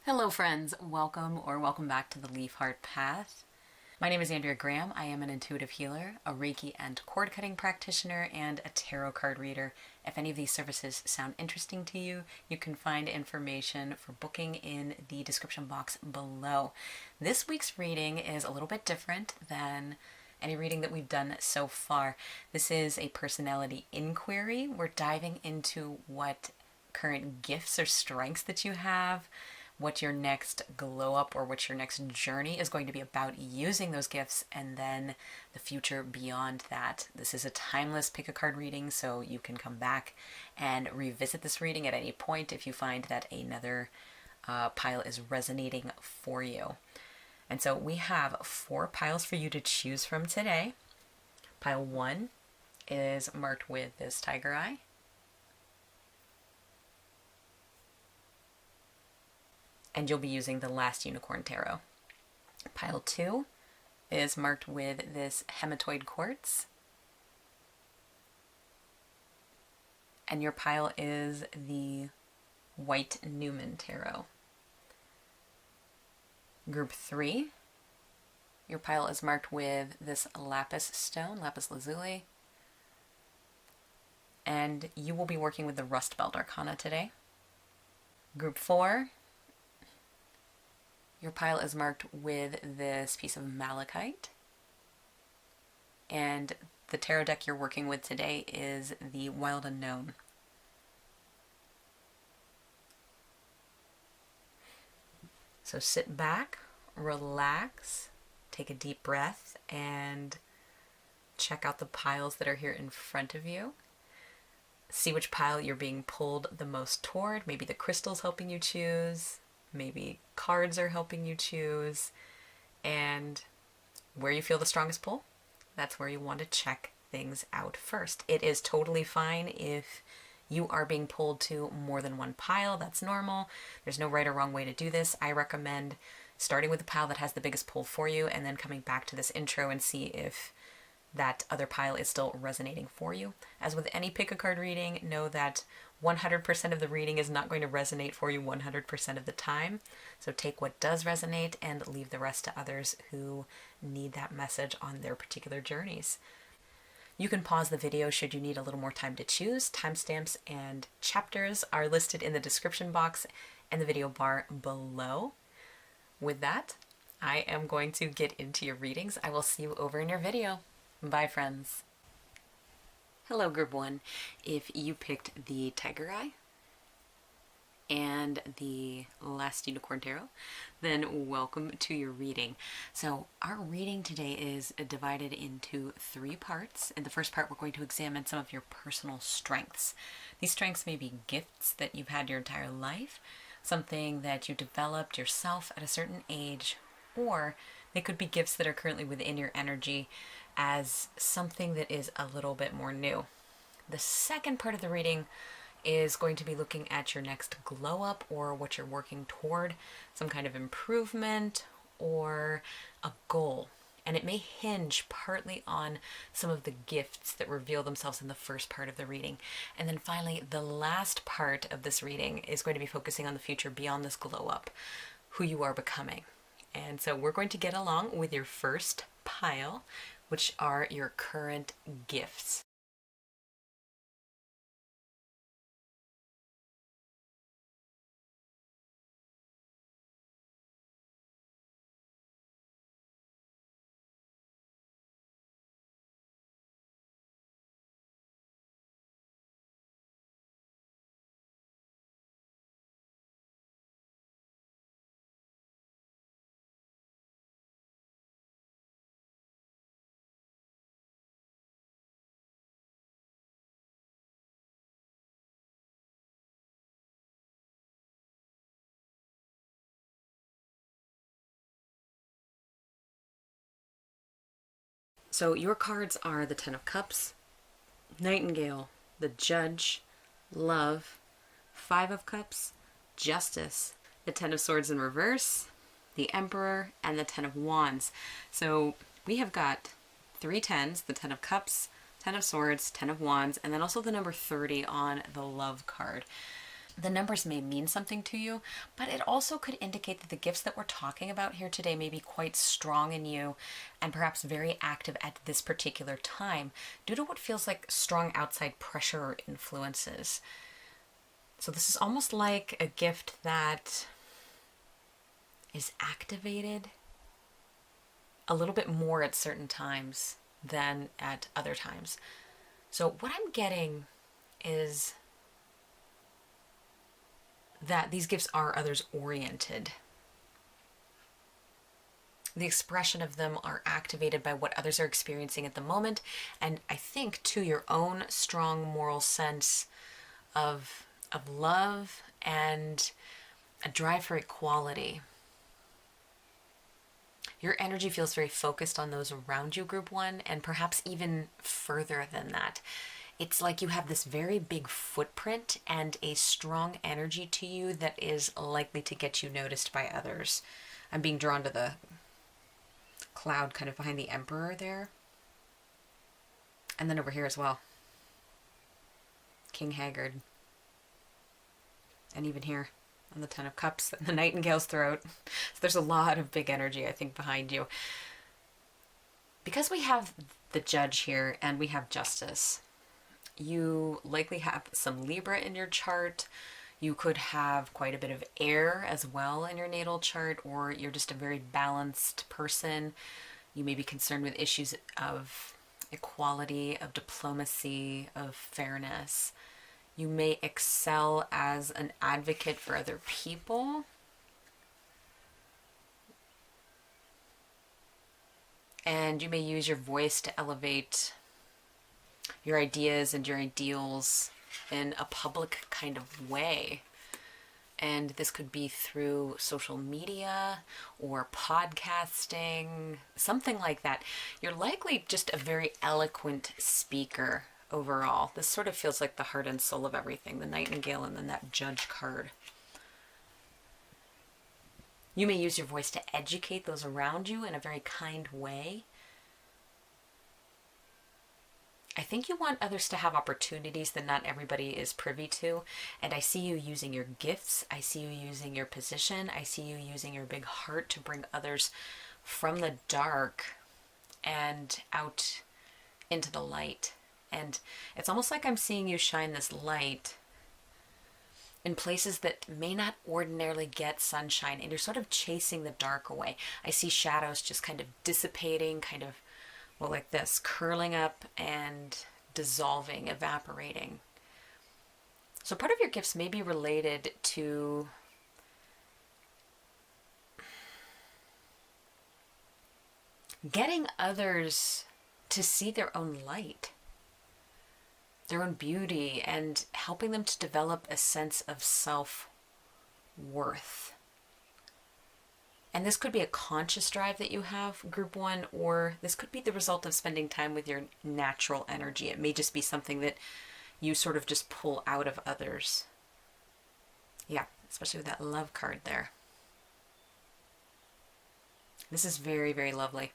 Hello friends, welcome back to the Leaf Heart Path. My name is Andrea Graham. I am an intuitive healer, a Reiki and cord cutting practitioner, and a tarot card reader. If any of these services sound interesting to you, you can find information for booking in the description box below. This week's reading is a little bit different than any reading that we've done so far. This is a personality inquiry. We're diving into what current gifts or strengths that you have, what your next glow up or what your next journey is going to be about using those gifts, and then the future beyond that. This is a timeless pick a card reading, so you can come back and revisit this reading at any point if you find that another pile is resonating for you. And so we have 4 piles for you to choose from today. Pile 1 is marked with this tiger eye. And you'll be using the last unicorn tarot. Pile 2 is marked with this Hematoid quartz. And your pile is the white Numen tarot. Group 3, your pile is marked with this Lapis stone, Lapis Lazuli. And you will be working with the Rust Belt Arcana today. Group 4, your pile is marked with this piece of Malachite. And the tarot deck you're working with today is the Wild Unknown. So sit back, relax, take a deep breath, and check out the piles that are here in front of you. See which pile you're being pulled the most toward. Maybe the crystal's helping you choose. Maybe cards are helping you choose, and where you feel the strongest pull, that's where you want to check things out first. It is totally fine if you are being pulled to more than one pile. That's normal. There's no right or wrong way to do this. I recommend starting with the pile that has the biggest pull for you and then coming back to this intro and see if that other pile is still resonating for you. As with any pick a card reading, know that 100% of the reading is not going to resonate for you 100% of the time. So take what does resonate and leave the rest to others who need that message on their particular journeys. You can pause the video should you need a little more time to choose. Timestamps and chapters are listed in the description box and the video bar below. With that, I am going to get into your readings. I will see you over in your video. Bye, friends. Hello, Group 1. If you picked the Tiger Eye and the last Unicorn Tarot, then welcome to your reading. So our reading today is divided into 3 parts. In the first part, we're going to examine some of your personal strengths. These strengths may be gifts that you've had your entire life, something that you developed yourself at a certain age, or they could be gifts that are currently within your energy as something that is a little bit more new. The second part of the reading is going to be looking at your next glow up, or what you're working toward, some kind of improvement or a goal. And it may hinge partly on some of the gifts that reveal themselves in the first part of the reading. And then finally, the last part of this reading is going to be focusing on the future beyond this glow up, who you are becoming. And so we're going to get along with your first pile, which are your current gifts. So your cards are the 10 of Cups, Nightingale, the Judge, Love, 5 of Cups, Justice, the 10 of Swords in reverse, the Emperor, and the 10 of Wands. So we have got 3 tens, the 10 of Cups, 10 of Swords, 10 of Wands, and then also the number 30 on the Love card. The numbers may mean something to you, but it also could indicate that the gifts that we're talking about here today may be quite strong in you and perhaps very active at this particular time due to what feels like strong outside pressure or influences. So this is almost like a gift that is activated a little bit more at certain times than at other times. So what I'm getting is that these gifts are others oriented. The expression of them are activated by what others are experiencing at the moment, and I think to your own strong moral sense of love and a drive for equality. Your energy feels very focused on those around you, group one, and perhaps even further than that. It's like you have this very big footprint and a strong energy to you that is likely to get you noticed by others. I'm being drawn to the cloud kind of behind the Emperor there. And then over here as well. King Haggard. And even here on the Ten of Cups and the Nightingale's throat. So there's a lot of big energy, I think, behind you. Because we have the Judge here and we have Justice, you likely have some Libra in your chart. You could have quite a bit of air as well in your natal chart, or you're just a very balanced person. You may be concerned with issues of equality, of diplomacy, of fairness. You may excel as an advocate for other people. And you may use your voice to elevate your ideas and your ideals in a public kind of way. And this could be through social media or podcasting, something like that. You're likely just a very eloquent speaker overall. This sort of feels like the heart and soul of everything, the Nightingale and then that Judge card. You may use your voice to educate those around you in a very kind way. I think you want others to have opportunities that not everybody is privy to. And I see you using your gifts. I see you using your position. I see you using your big heart to bring others from the dark and out into the light. And it's almost like I'm seeing you shine this light in places that may not ordinarily get sunshine. And you're sort of chasing the dark away. I see shadows just kind of dissipating, kind of, well, like this, curling up and dissolving, evaporating. So part of your gifts may be related to getting others to see their own light, their own beauty, and helping them to develop a sense of self-worth. And this could be a conscious drive that you have, group one, or this could be the result of spending time with your natural energy. It may just be something that you sort of just pull out of others. Yeah, especially with that love card there. This is very, very lovely.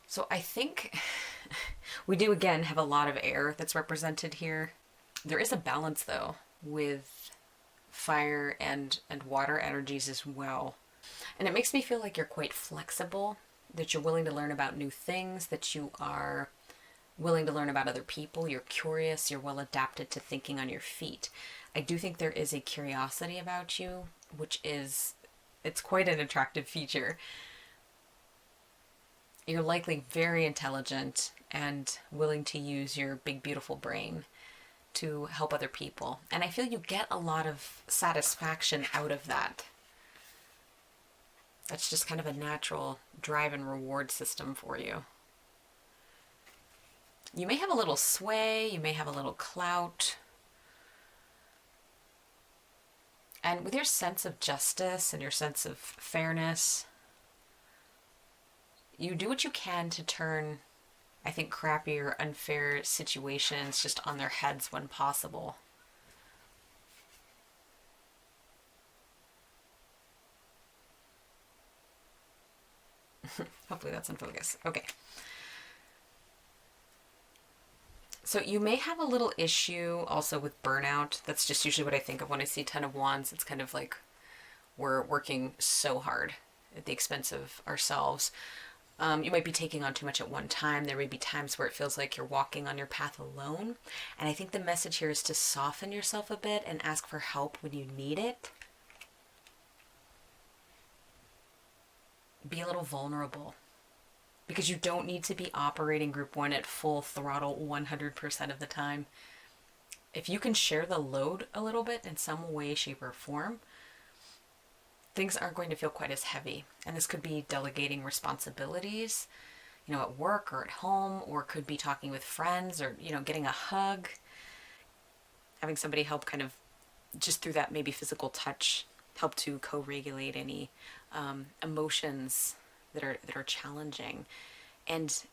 So I think we do, again, have a lot of air that's represented here. There is a balance, though, with fire and water energies as well. And it makes me feel like you're quite flexible, that you're willing to learn about new things, that you are willing to learn about other people, you're curious, you're well adapted to thinking on your feet. I do think there is a curiosity about you, which is, it's quite an attractive feature. You're likely very intelligent and willing to use your big, beautiful brain to help other people. And I feel you get a lot of satisfaction out of that. That's just kind of a natural drive and reward system for you. You may have a little sway, you may have a little clout. And with your sense of justice and your sense of fairness, you do what you can to turn, I think, crappy or unfair situations just on their heads when possible. Hopefully that's in focus. Okay. So you may have a little issue also with burnout. That's just usually what I think of when I see Ten of Wands. It's kind of like we're working so hard at the expense of ourselves. You might be taking on too much at one time. There may be times where it feels like you're walking on your path alone. And I think the message here is to soften yourself a bit and ask for help when you need it. Be a little vulnerable, because you don't need to be operating group one at full throttle 100% of the time. If you can share the load a little bit in some way, shape, or form, things aren't going to feel quite as heavy. And this could be delegating responsibilities, at work or at home, or could be talking with friends, or, getting a hug, having somebody help kind of just through that maybe physical touch, help to co-regulate any emotions that are challenging, and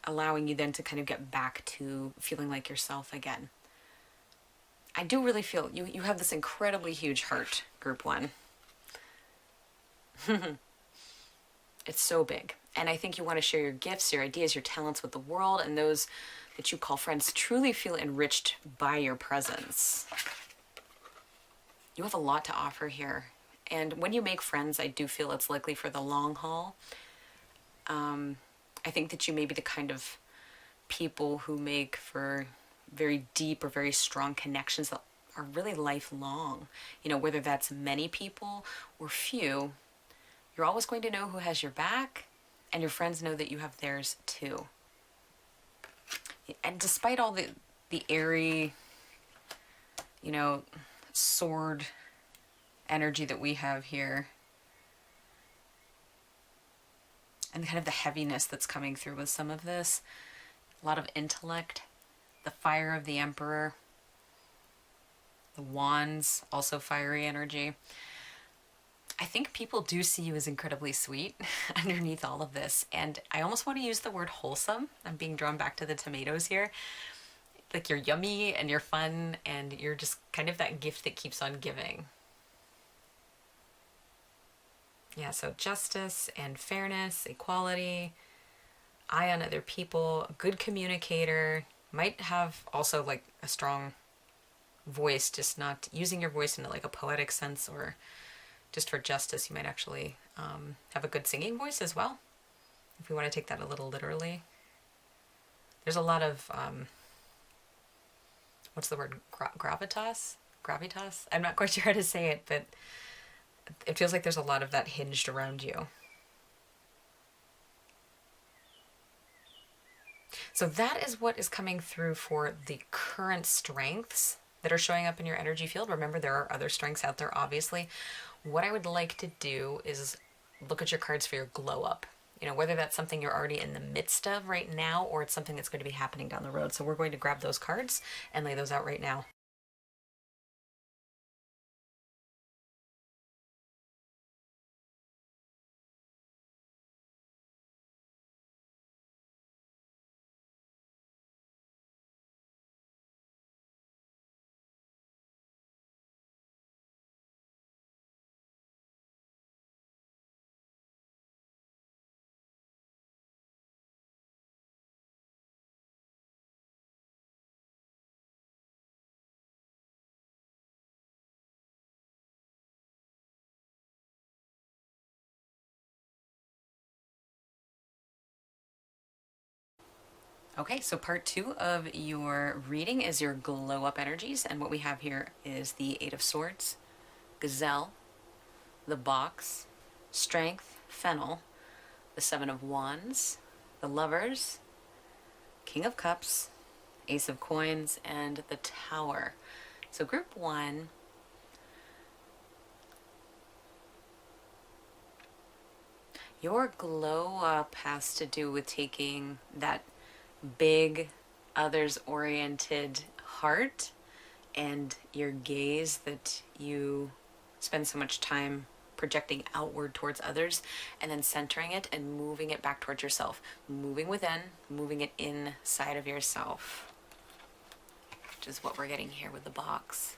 allowing you then to kind of get back to feeling like yourself again. I do really feel you have this incredibly huge heart, group one. It's so big. And I think you want to share your gifts, your ideas, your talents with the world, and those that you call friends truly feel enriched by your presence. You have a lot to offer here. And when you make friends, I do feel it's likely for the long haul. I think that you may be the kind of people who make for very deep or very strong connections that are really lifelong. Whether that's many people or few, you're always going to know who has your back, and your friends know that you have theirs too. And despite all the airy, sword energy that we have here, and kind of the heaviness that's coming through with some of this, a lot of intellect, the fire of the Emperor, the wands, also fiery energy. I think people do see you as incredibly sweet underneath all of this. And I almost want to use the word wholesome. I'm being drawn back to the tomatoes here. Like, you're yummy and you're fun and you're just kind of that gift that keeps on giving. Yeah, so justice and fairness, equality, eye on other people, good communicator, might have also like a strong voice, just not using your voice in like a poetic sense, or just for justice. You might actually have a good singing voice as well, if we want to take that a little literally. There's a lot of, what's the word, gravitas? I'm not quite sure how to say it, but it feels like there's a lot of that hinged around you. So that is what is coming through for the current strengths that are showing up in your energy field. Remember, there are other strengths out there, obviously. What I would like to do is look at your cards for your glow up. Whether that's something you're already in the midst of right now, or it's something that's going to be happening down the road. So we're going to grab those cards and lay those out right now. Okay, so part 2 of your reading is your glow up energies, and what we have here is the 8 of Swords, Gazelle, the Box, Strength, Fennel, the 7 of Wands, the Lovers, King of Cups, Ace of Coins, and the Tower. So group 1, your glow up has to do with taking that big, others-oriented heart and your gaze that you spend so much time projecting outward towards others, and then centering it and moving it back towards yourself. Moving within, moving it inside of yourself, which is what we're getting here with the box.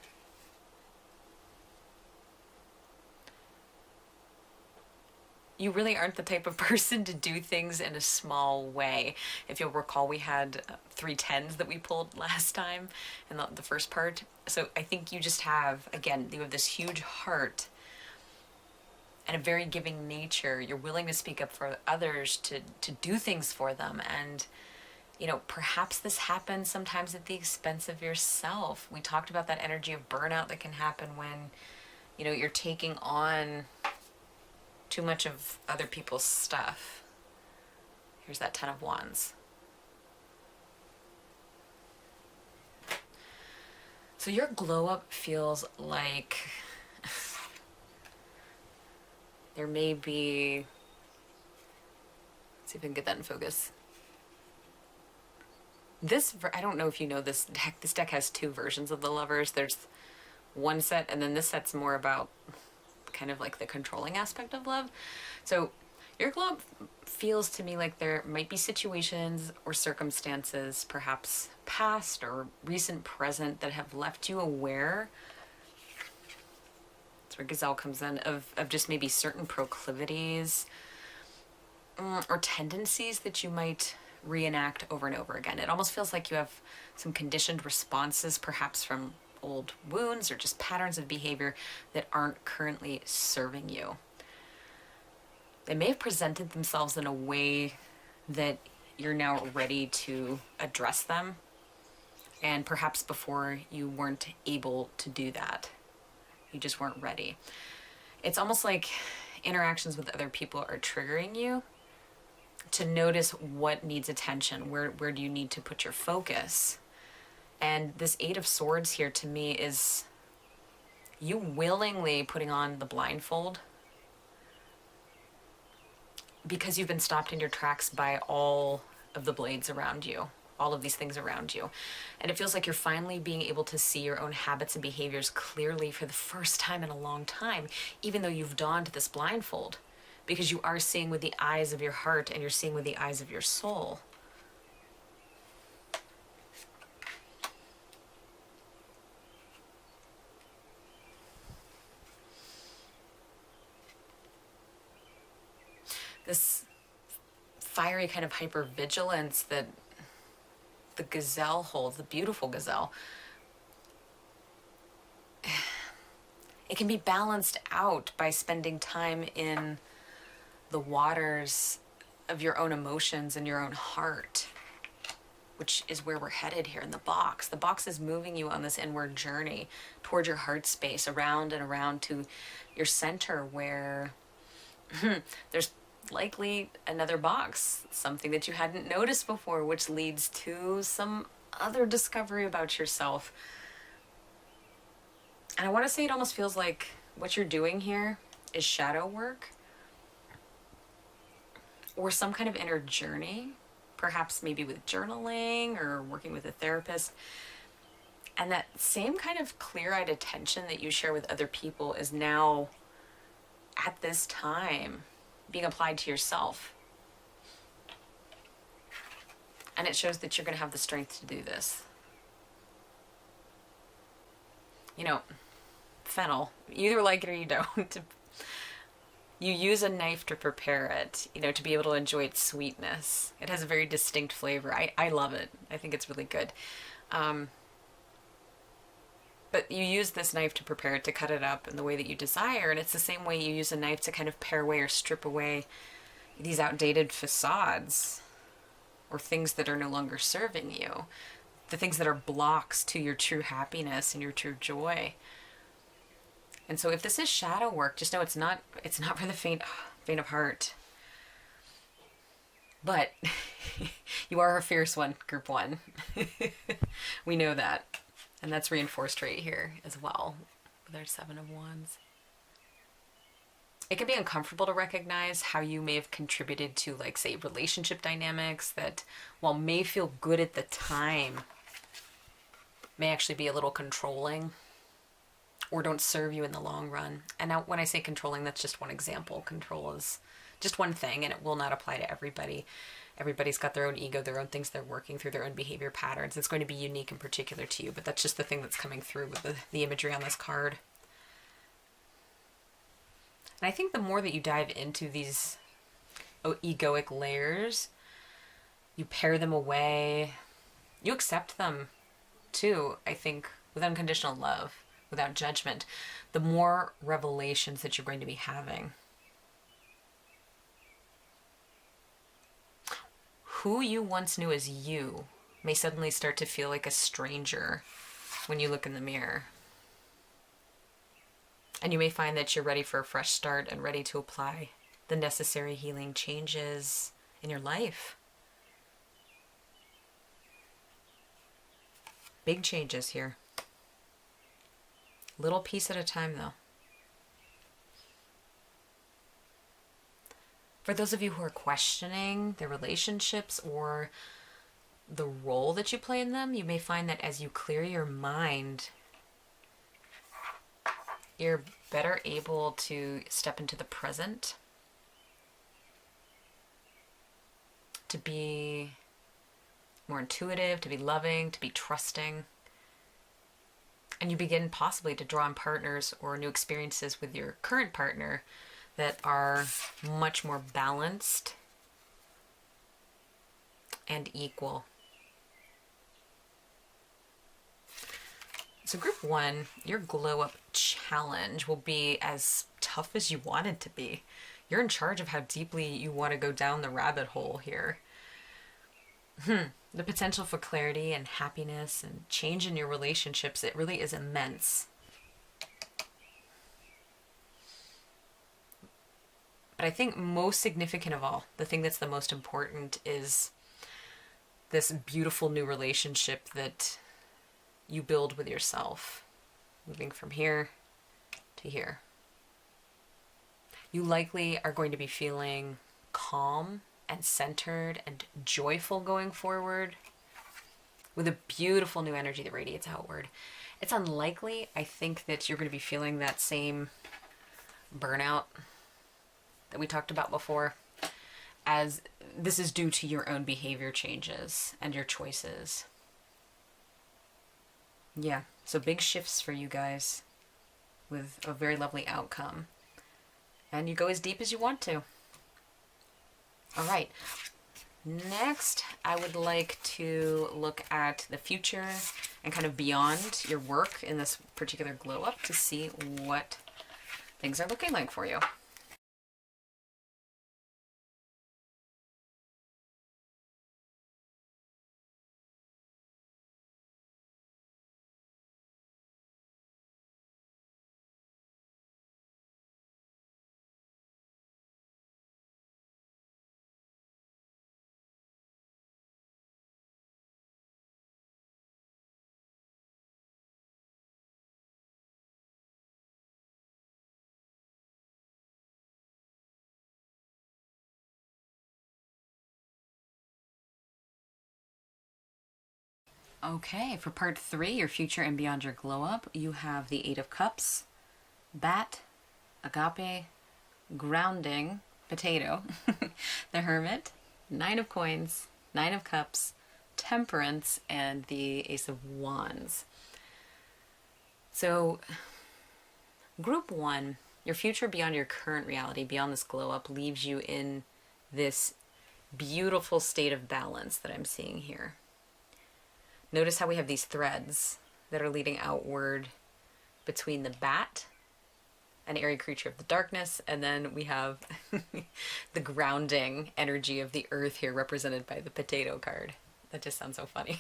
You really aren't the type of person to do things in a small way. If you'll recall, we had three tens that we pulled last time in the first part. So I think you just have, again, you have this huge heart and a very giving nature. You're willing to speak up for others, to do things for them. And, you know, perhaps this happens sometimes at the expense of yourself. We talked about that energy of burnout that can happen when, you know, you're taking on too much of other people's stuff. Here's that 10 of Wands. So your glow up feels like there may be, let's see if I can get that in focus. This, I don't know if you know this deck. This deck has two versions of the Lovers. There's one set, and then this set's more about kind of like the controlling aspect of love. So your glow up feels to me like there might be situations or circumstances, perhaps past or recent present, that have left you aware. That's where Gazelle comes in, of just maybe certain proclivities or tendencies that you might reenact over and over again. It almost feels like you have some conditioned responses, perhaps from old wounds or just patterns of behavior that aren't currently serving you. They may have presented themselves in a way that you're now ready to address them, and perhaps before you weren't able to do that. You just weren't ready. It's almost like interactions with other people are triggering you to notice what needs attention. Where do you need to put your focus? And this 8 of Swords here to me is you willingly putting on the blindfold because you've been stopped in your tracks by all of the blades around you, all of these things around you. And it feels like you're finally being able to see your own habits and behaviors clearly for the first time in a long time, even though you've donned this blindfold, because you are seeing with the eyes of your heart and you're seeing with the eyes of your soul. This fiery kind of hypervigilance that the gazelle holds, the beautiful gazelle, it can be balanced out by spending time in the waters of your own emotions and your own heart, which is where we're headed here in the box. The box is moving you on this inward journey toward your heart space, around and around to your center, where there's likely another box, something that you hadn't noticed before, which leads to some other discovery about yourself. And I want to say it almost feels like what you're doing here is shadow work or some kind of inner journey, perhaps maybe with journaling or working with a therapist. And that same kind of clear-eyed attention that you share with other people is now, at this time, being applied to yourself. And it shows that you're going to have the strength to do this. You know, fennel, you either like it or you don't. You use a knife to prepare it, you know, to be able to enjoy its sweetness. It has a very distinct flavor. I love it. I think it's really good. But you use this knife to prepare it, to cut it up in the way that you desire. And it's the same way you use a knife to kind of pare away or strip away these outdated facades or things that are no longer serving you. The things that are blocks to your true happiness and your true joy. And so if this is shadow work, just know it's not for the faint of heart. But you are a fierce one, group 1. We know that. And that's reinforced right here as well with our 7 of Wands. It can be uncomfortable to recognize how you may have contributed to, like, say, relationship dynamics that, while may feel good at the time, may actually be a little controlling or don't serve you in the long run. And now when I say controlling, that's just one example. Control is just one thing, and it will not apply to everybody. Everybody's got their own ego, their own things they're working through, their own behavior patterns. It's going to be unique and particular to you, but that's just the thing that's coming through with the imagery on this card. And I think the more that you dive into these egoic layers, you pare them away, You accept them too, I think, with unconditional love, without judgment, the more revelations that you're going to be having. Who you once knew as you may suddenly start to feel like a stranger when you look in the mirror. And you may find that you're ready for a fresh start and ready to apply the necessary healing changes in your life. Big changes here. Little piece at a time, though. For those of you who are questioning their relationships or the role that you play in them, you may find that as you clear your mind, you're better able to step into the present, to be more intuitive, to be loving, to be trusting. And you begin possibly to draw on partners or new experiences with your current partner that are much more balanced and equal. So group 1, your glow up challenge will be as tough as you want it to be. You're in charge of how deeply you want to go down the rabbit hole here. The potential for clarity and happiness and change in your relationships, it really is immense. But I think most significant of all, the thing that's the most important is this beautiful new relationship that you build with yourself, moving from here to here. You likely are going to be feeling calm and centered and joyful going forward with a beautiful new energy that radiates outward. It's unlikely, I think, that you're going to be feeling that same burnout that we talked about before, as this is due to your own behavior changes and your choices. Yeah, so big shifts for you guys with a very lovely outcome. And you go as deep as you want to. All right. Next, I would like to look at the future and kind of beyond your work in this particular glow up to see what things are looking like for you. Okay, for part 3, your future and beyond your glow up, you have the 8 of Cups, Bat, Agape, Grounding, Potato, the Hermit, 9 of Coins, 9 of Cups, Temperance, and the Ace of Wands. So, group 1, your future beyond your current reality, beyond this glow up, leaves you in this beautiful state of balance that I'm seeing here. Notice how we have these threads that are leading outward between the bat, an airy creature of the darkness, and then we have the grounding energy of the earth here represented by the potato card. That just sounds so funny.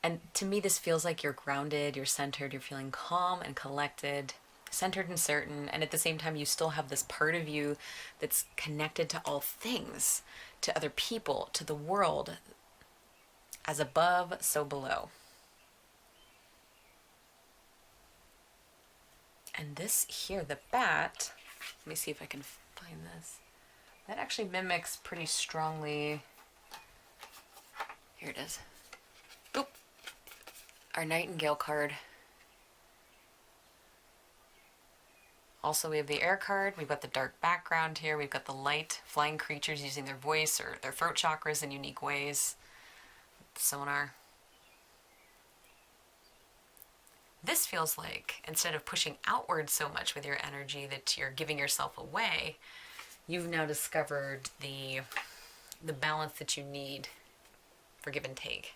And to me, this feels like you're grounded, you're centered, you're feeling calm and collected, centered and certain, and at the same time you still have this part of you that's connected to all things, to other people, to the world. As above, so below. And this here, the bat, let me see if I can find this. That actually mimics pretty strongly. Here it is. Oop. Our Nightingale card. Also, we have the air card. We've got the dark background here. We've got the light, flying creatures using their voice or their throat chakras in unique ways. Sonar. This feels like, instead of pushing outward so much with your energy that you're giving yourself away, you've now discovered the balance that you need for give and take.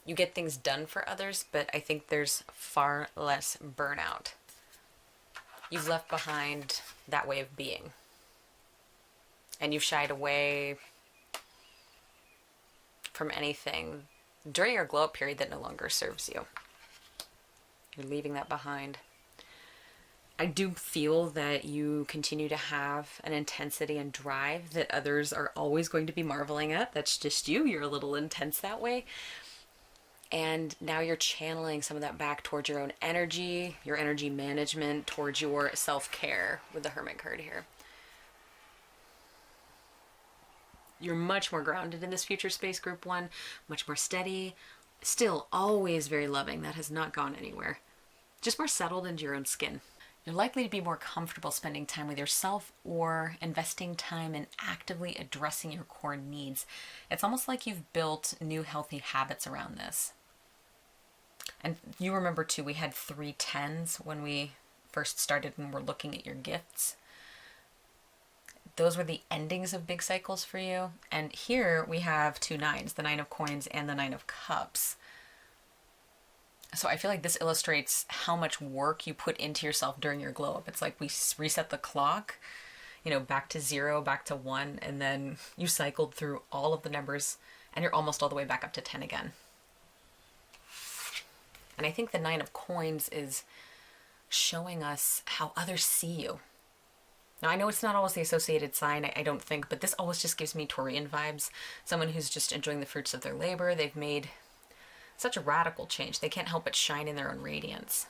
You get things done for others, but I think there's far less burnout. You've left behind that way of being. And you've shied away from anything during your glow up period that no longer serves you. You're leaving that behind. I do feel that you continue to have an intensity and drive that others are always going to be marveling at. That's just you. You're a little intense that way. And now you're channeling some of that back towards your own energy, your energy management, towards your self-care with the Hermit card here. You're much more grounded in this future space, Group 1, much more steady, still always very loving. That has not gone anywhere. Just more settled into your own skin. You're likely to be more comfortable spending time with yourself or investing time in actively addressing your core needs. It's almost like you've built new healthy habits around this. And you remember too, we had 3 10s when we first started and were looking at your gifts. Those were the endings of big cycles for you. And here we have 2 9s, the 9 of coins and the 9 of cups. So I feel like this illustrates how much work you put into yourself during your glow up. It's like we reset the clock, you know, back to 0, back to 1, and then you cycled through all of the numbers and you're almost all the way back up to 10 again. And I think the 9 of coins is showing us how others see you. Now, I know it's not always the associated sign, I don't think, but this always just gives me Taurian vibes. Someone who's just enjoying the fruits of their labor. They've made such a radical change. They can't help but shine in their own radiance.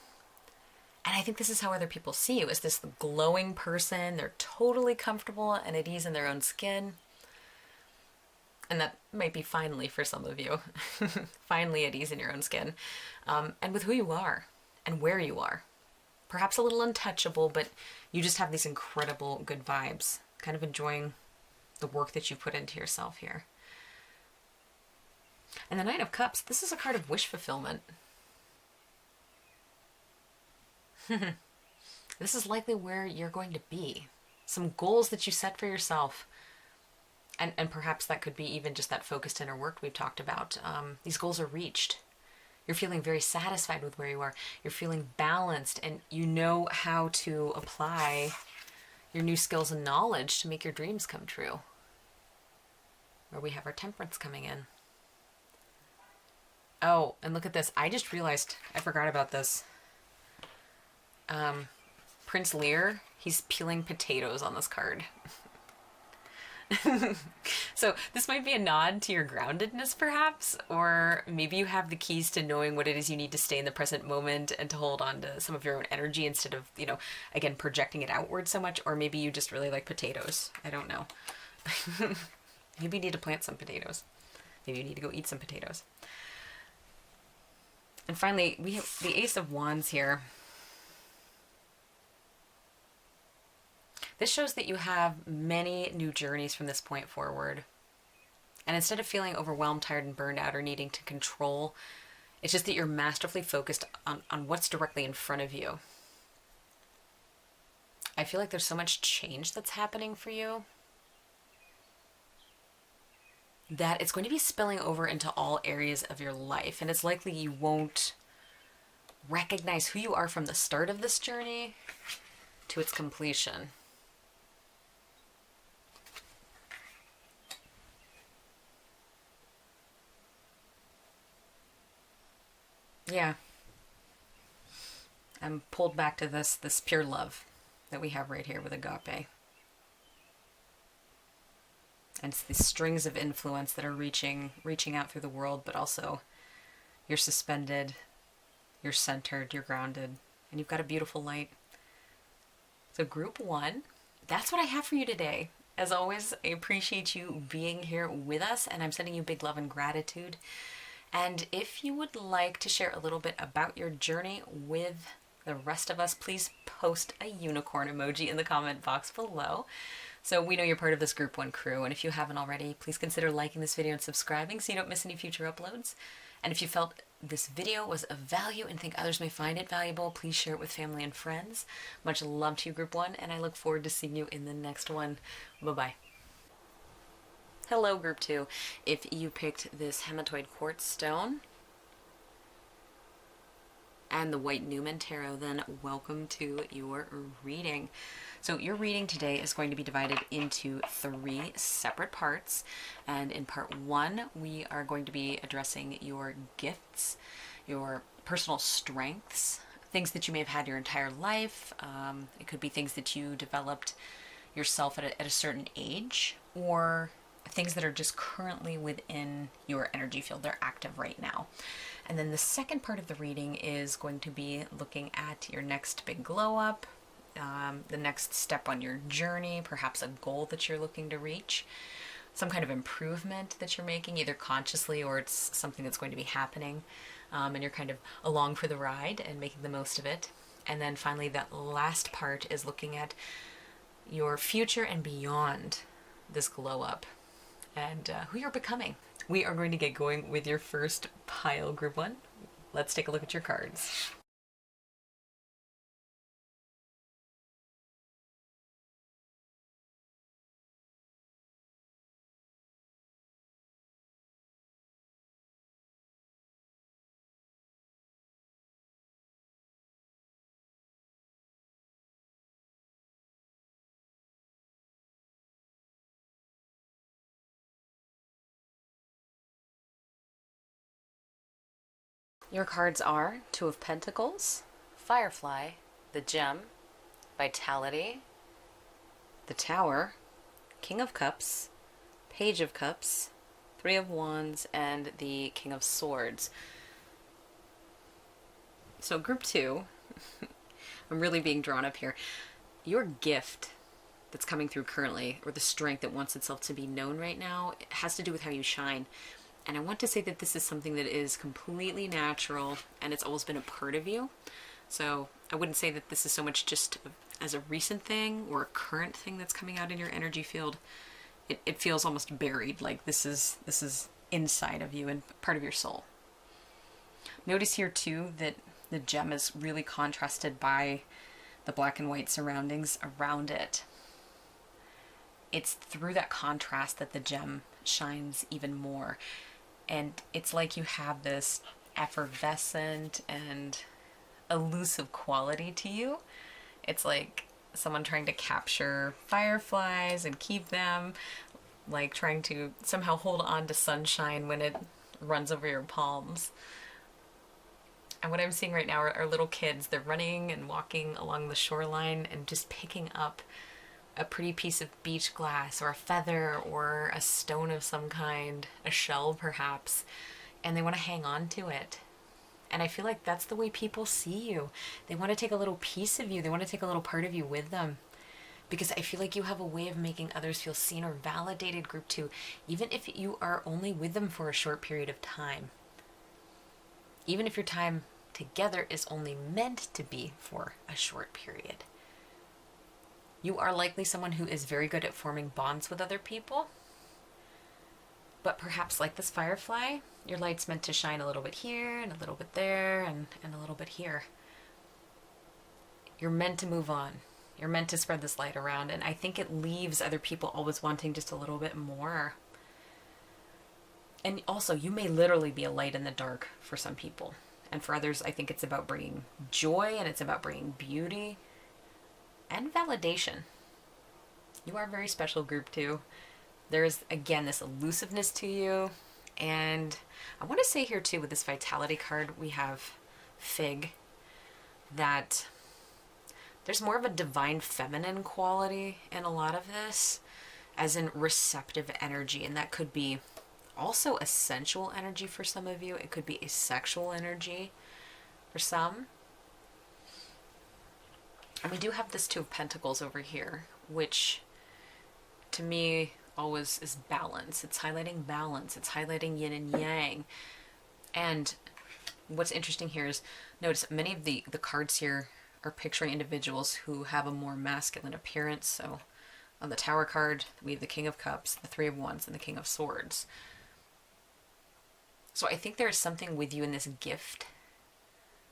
And I think this is how other people see you, as this glowing person. They're totally comfortable and at ease in their own skin. And that might be finally for some of you. Finally at ease in your own skin. And with who you are and where you are. Perhaps a little untouchable, but you just have these incredible good vibes. Kind of enjoying the work that you put into yourself here. And the 9 of Cups, this is a card of wish fulfillment. This is likely where you're going to be. Some goals that you set for yourself. And perhaps that could be even just that focused inner work we've talked about. These goals are reached. You're feeling very satisfied with where you are. You're feeling balanced, and you know how to apply your new skills and knowledge to make your dreams come true. Where we have our Temperance coming in. Oh, and look at this. I just realized, I forgot about this. Prince Lear, he's peeling potatoes on this card. So this might be a nod to your groundedness, perhaps, or maybe you have the keys to knowing what it is you need to stay in the present moment and to hold on to some of your own energy instead of, you know, again, projecting it outward so much, or maybe you just really like potatoes. I don't know. Maybe you need to plant some potatoes. Maybe you need to go eat some potatoes. And finally, we have the Ace of Wands here. This shows that you have many new journeys from this point forward. And instead of feeling overwhelmed, tired, and burned out or needing to control, it's just that you're masterfully focused on what's directly in front of you. I feel like there's so much change that's happening for you that it's going to be spilling over into all areas of your life. And it's likely you won't recognize who you are from the start of this journey to its completion. Yeah. I'm pulled back to this pure love that we have right here with agape. And it's these strings of influence that are reaching out through the world, but also you're suspended, you're centered, you're grounded, and you've got a beautiful light. So Group 1, that's what I have for you today. As always, I appreciate you being here with us, and I'm sending you big love and gratitude. And if you would like to share a little bit about your journey with the rest of us, please post a unicorn emoji in the comment box below, so we know you're part of this Group 1 crew. And if you haven't already, please consider liking this video and subscribing so you don't miss any future uploads. And if you felt this video was of value and think others may find it valuable, please share it with family and friends. Much love to you, Group 1, and I look forward to seeing you in the next one. Bye-bye. Hello, Group 2. If you picked this Hematoid Quartz stone, and the White Numen Tarot, then welcome to your reading. So your reading today is going to be divided into 3 separate parts. And in part 1, we are going to be addressing your gifts, your personal strengths, things that you may have had your entire life. It could be things that you developed yourself at a certain age, or things that are just currently within your energy field. They're active right now. And then the second part of the reading is going to be looking at your next big glow up, the next step on your journey, perhaps a goal that you're looking to reach, some kind of improvement that you're making, either consciously or it's something that's going to be happening, and you're kind of along for the ride and making the most of it. And then finally, that last part is looking at your future and beyond this glow up and who you're becoming. We are going to get going with your first pile, group 1. Let's take a look at your cards. Your cards are Two of Pentacles, Firefly, the Gem, Vitality, the Tower, King of Cups, Page of Cups, Three of Wands, and the King of Swords. So group 2, I'm really being drawn up here. Your gift that's coming through currently, or the strength that wants itself to be known right now, it has to do with how you shine. And I want to say that this is something that is completely natural and it's always been a part of you. So I wouldn't say that this is so much just as a recent thing or a current thing that's coming out in your energy field. It feels almost buried, like this is inside of you and part of your soul. Notice here too that the gem is really contrasted by the black and white surroundings around it. It's through that contrast that the gem shines even more. And it's like you have this effervescent and elusive quality to you. It's like someone trying to capture fireflies and keep them, like trying to somehow hold on to sunshine when it runs over your palms. And what I'm seeing right now are little kids. They're running and walking along the shoreline and just picking up a pretty piece of beach glass or a feather or a stone of some kind, a shell perhaps, and they want to hang on to it. And I feel like that's the way people see you. They want to take a little piece of you. They want to take a little part of you with them. Because I feel like you have a way of making others feel seen or validated, group 2, even if you are only with them for a short period of time. Even if your time together is only meant to be for a short period. You are likely someone who is very good at forming bonds with other people. But perhaps like this firefly, your light's meant to shine a little bit here and a little bit there and a little bit here. You're meant to move on. You're meant to spread this light around. And I think it leaves other people always wanting just a little bit more. And also, you may literally be a light in the dark for some people. And for others, I think it's about bringing joy and it's about bringing beauty and validation. You are very special, group 2. There is, again, this elusiveness to you. And I want to say here, too, with this Vitality card, we have Fig, that there's more of a divine feminine quality in a lot of this, as in receptive energy. And that could be also a sensual energy for some of you. It could be a sexual energy for some. And we do have this Two of Pentacles over here, which to me always is balance. It's highlighting balance. It's highlighting yin and yang. And what's interesting here is, notice many of the cards here are picturing individuals who have a more masculine appearance. So on the Tower card, we have the King of Cups, the Three of Wands, and the King of Swords. So I think there is something with you in this gift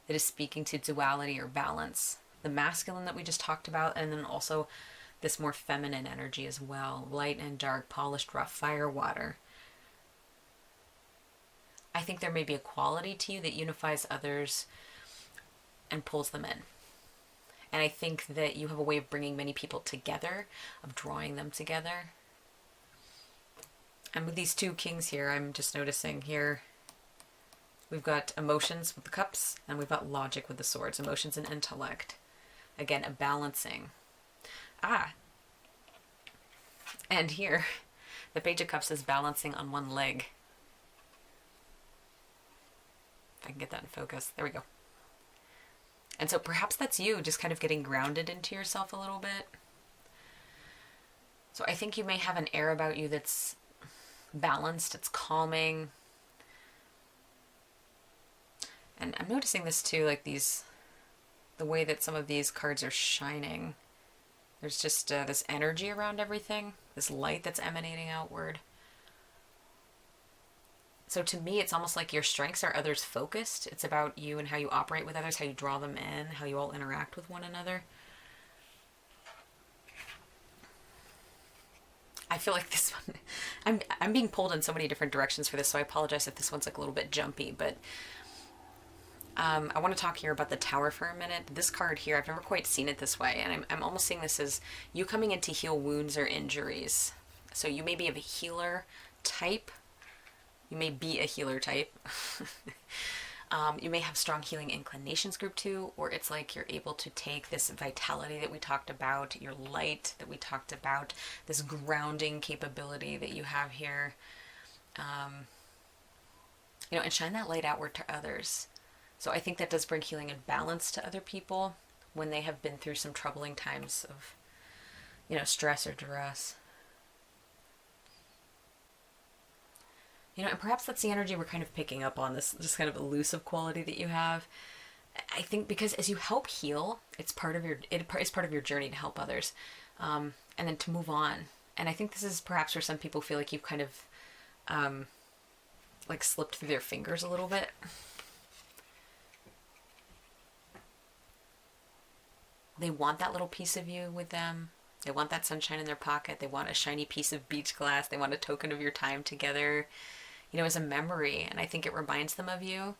that is speaking to duality or balance. The masculine that we just talked about, and then also this more feminine energy as well. Light and dark, polished, rough, fire, water. I think there may be a quality to you that unifies others and pulls them in. And I think that you have a way of bringing many people together, of drawing them together. And with these two kings here, I'm just noticing here, we've got emotions with the cups, and we've got logic with the swords, emotions and intellect. Again, a balancing. And here, the Page of Cups is balancing on one leg. If I can get that in focus. There we go. And so perhaps that's you, just kind of getting grounded into yourself a little bit. So I think you may have an air about you that's balanced, it's calming. And I'm noticing this too, like the way that some of these cards are shining. There's just this energy around everything, this light that's emanating outward. So to me, it's almost like your strengths are others focused. It's about you and how you operate with others, how you draw them in, how you all interact with one another. I feel like this one, I'm being pulled in so many different directions for this, so I apologize if this one's like a little bit jumpy, but I want to talk here about the Tower for a minute. This card here, I've never quite seen it this way, and I'm almost seeing this as you coming in to heal wounds or injuries. So you may be of a healer type. You may be a healer type. You may have strong healing inclinations, group 2, or it's like you're able to take this vitality that we talked about, your light that we talked about, this grounding capability that you have here, and shine that light outward to others. So I think that does bring healing and balance to other people when they have been through some troubling times of, stress or duress. And perhaps that's the energy we're kind of picking up on, this just kind of elusive quality that you have. I think because as you help heal, it's part of your journey to help others, and then to move on. And I think this is perhaps where some people feel like you've kind of like slipped through their fingers a little bit. They want that little piece of you with them. They want that sunshine in their pocket. They want a shiny piece of beach glass. They want a token of your time together, as a memory. And I think it reminds them of you,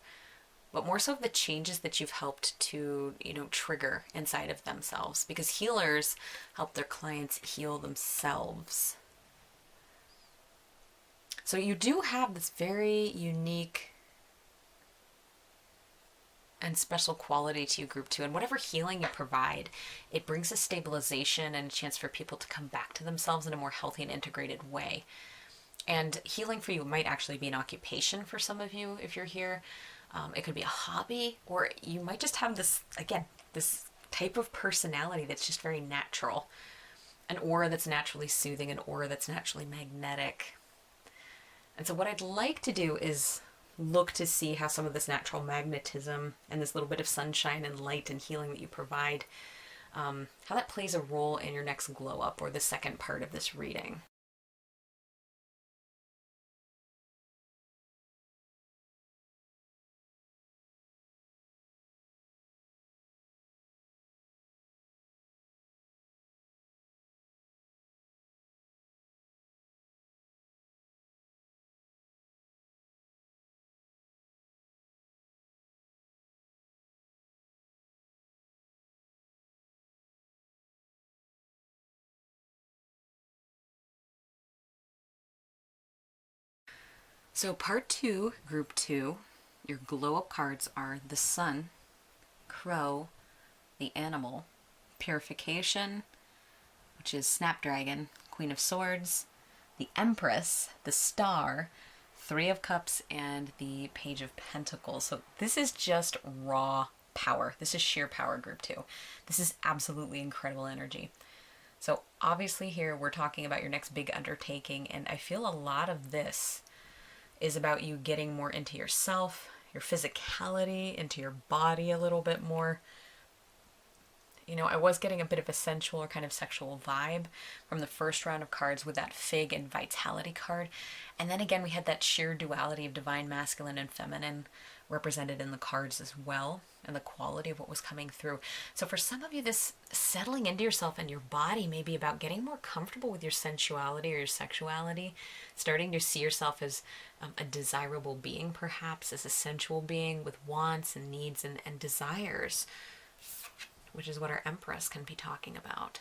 but more so of the changes that you've helped to, trigger inside of themselves, because healers help their clients heal themselves. So you do have this very unique and special quality to you, group 2, and whatever healing you provide, it brings a stabilization and a chance for people to come back to themselves in a more healthy and integrated way. And healing for you might actually be an occupation for some of you if you're here. It could be a hobby, or you might just have this type of personality that's just very natural, an aura that's naturally soothing, an aura that's naturally magnetic. And so what I'd like to do is look to see how some of this natural magnetism and this little bit of sunshine and light and healing that you provide, how that plays a role in your next glow up, or the second part of this reading. So part 2, group 2, your glow up cards are the Sun, Crow, the Animal, Purification, which is Snapdragon, Queen of Swords, the Empress, the Star, 3 of Cups, and the Page of Pentacles. So this is just raw power. This is sheer power, group 2. This is absolutely incredible energy. So obviously here we're talking about your next big undertaking, and I feel a lot of this is about you getting more into yourself, your physicality, into your body a little bit more. I was getting a bit of a sensual or kind of sexual vibe from the first round of cards with that Fig and Vitality card. And then again, we had that sheer duality of divine masculine and feminine represented in the cards as well, and the quality of what was coming through. So for some of you, this settling into yourself and your body may be about getting more comfortable with your sensuality or your sexuality, starting to see yourself as a desirable being, perhaps as a sensual being with wants and needs and desires, which is what our Empress can be talking about.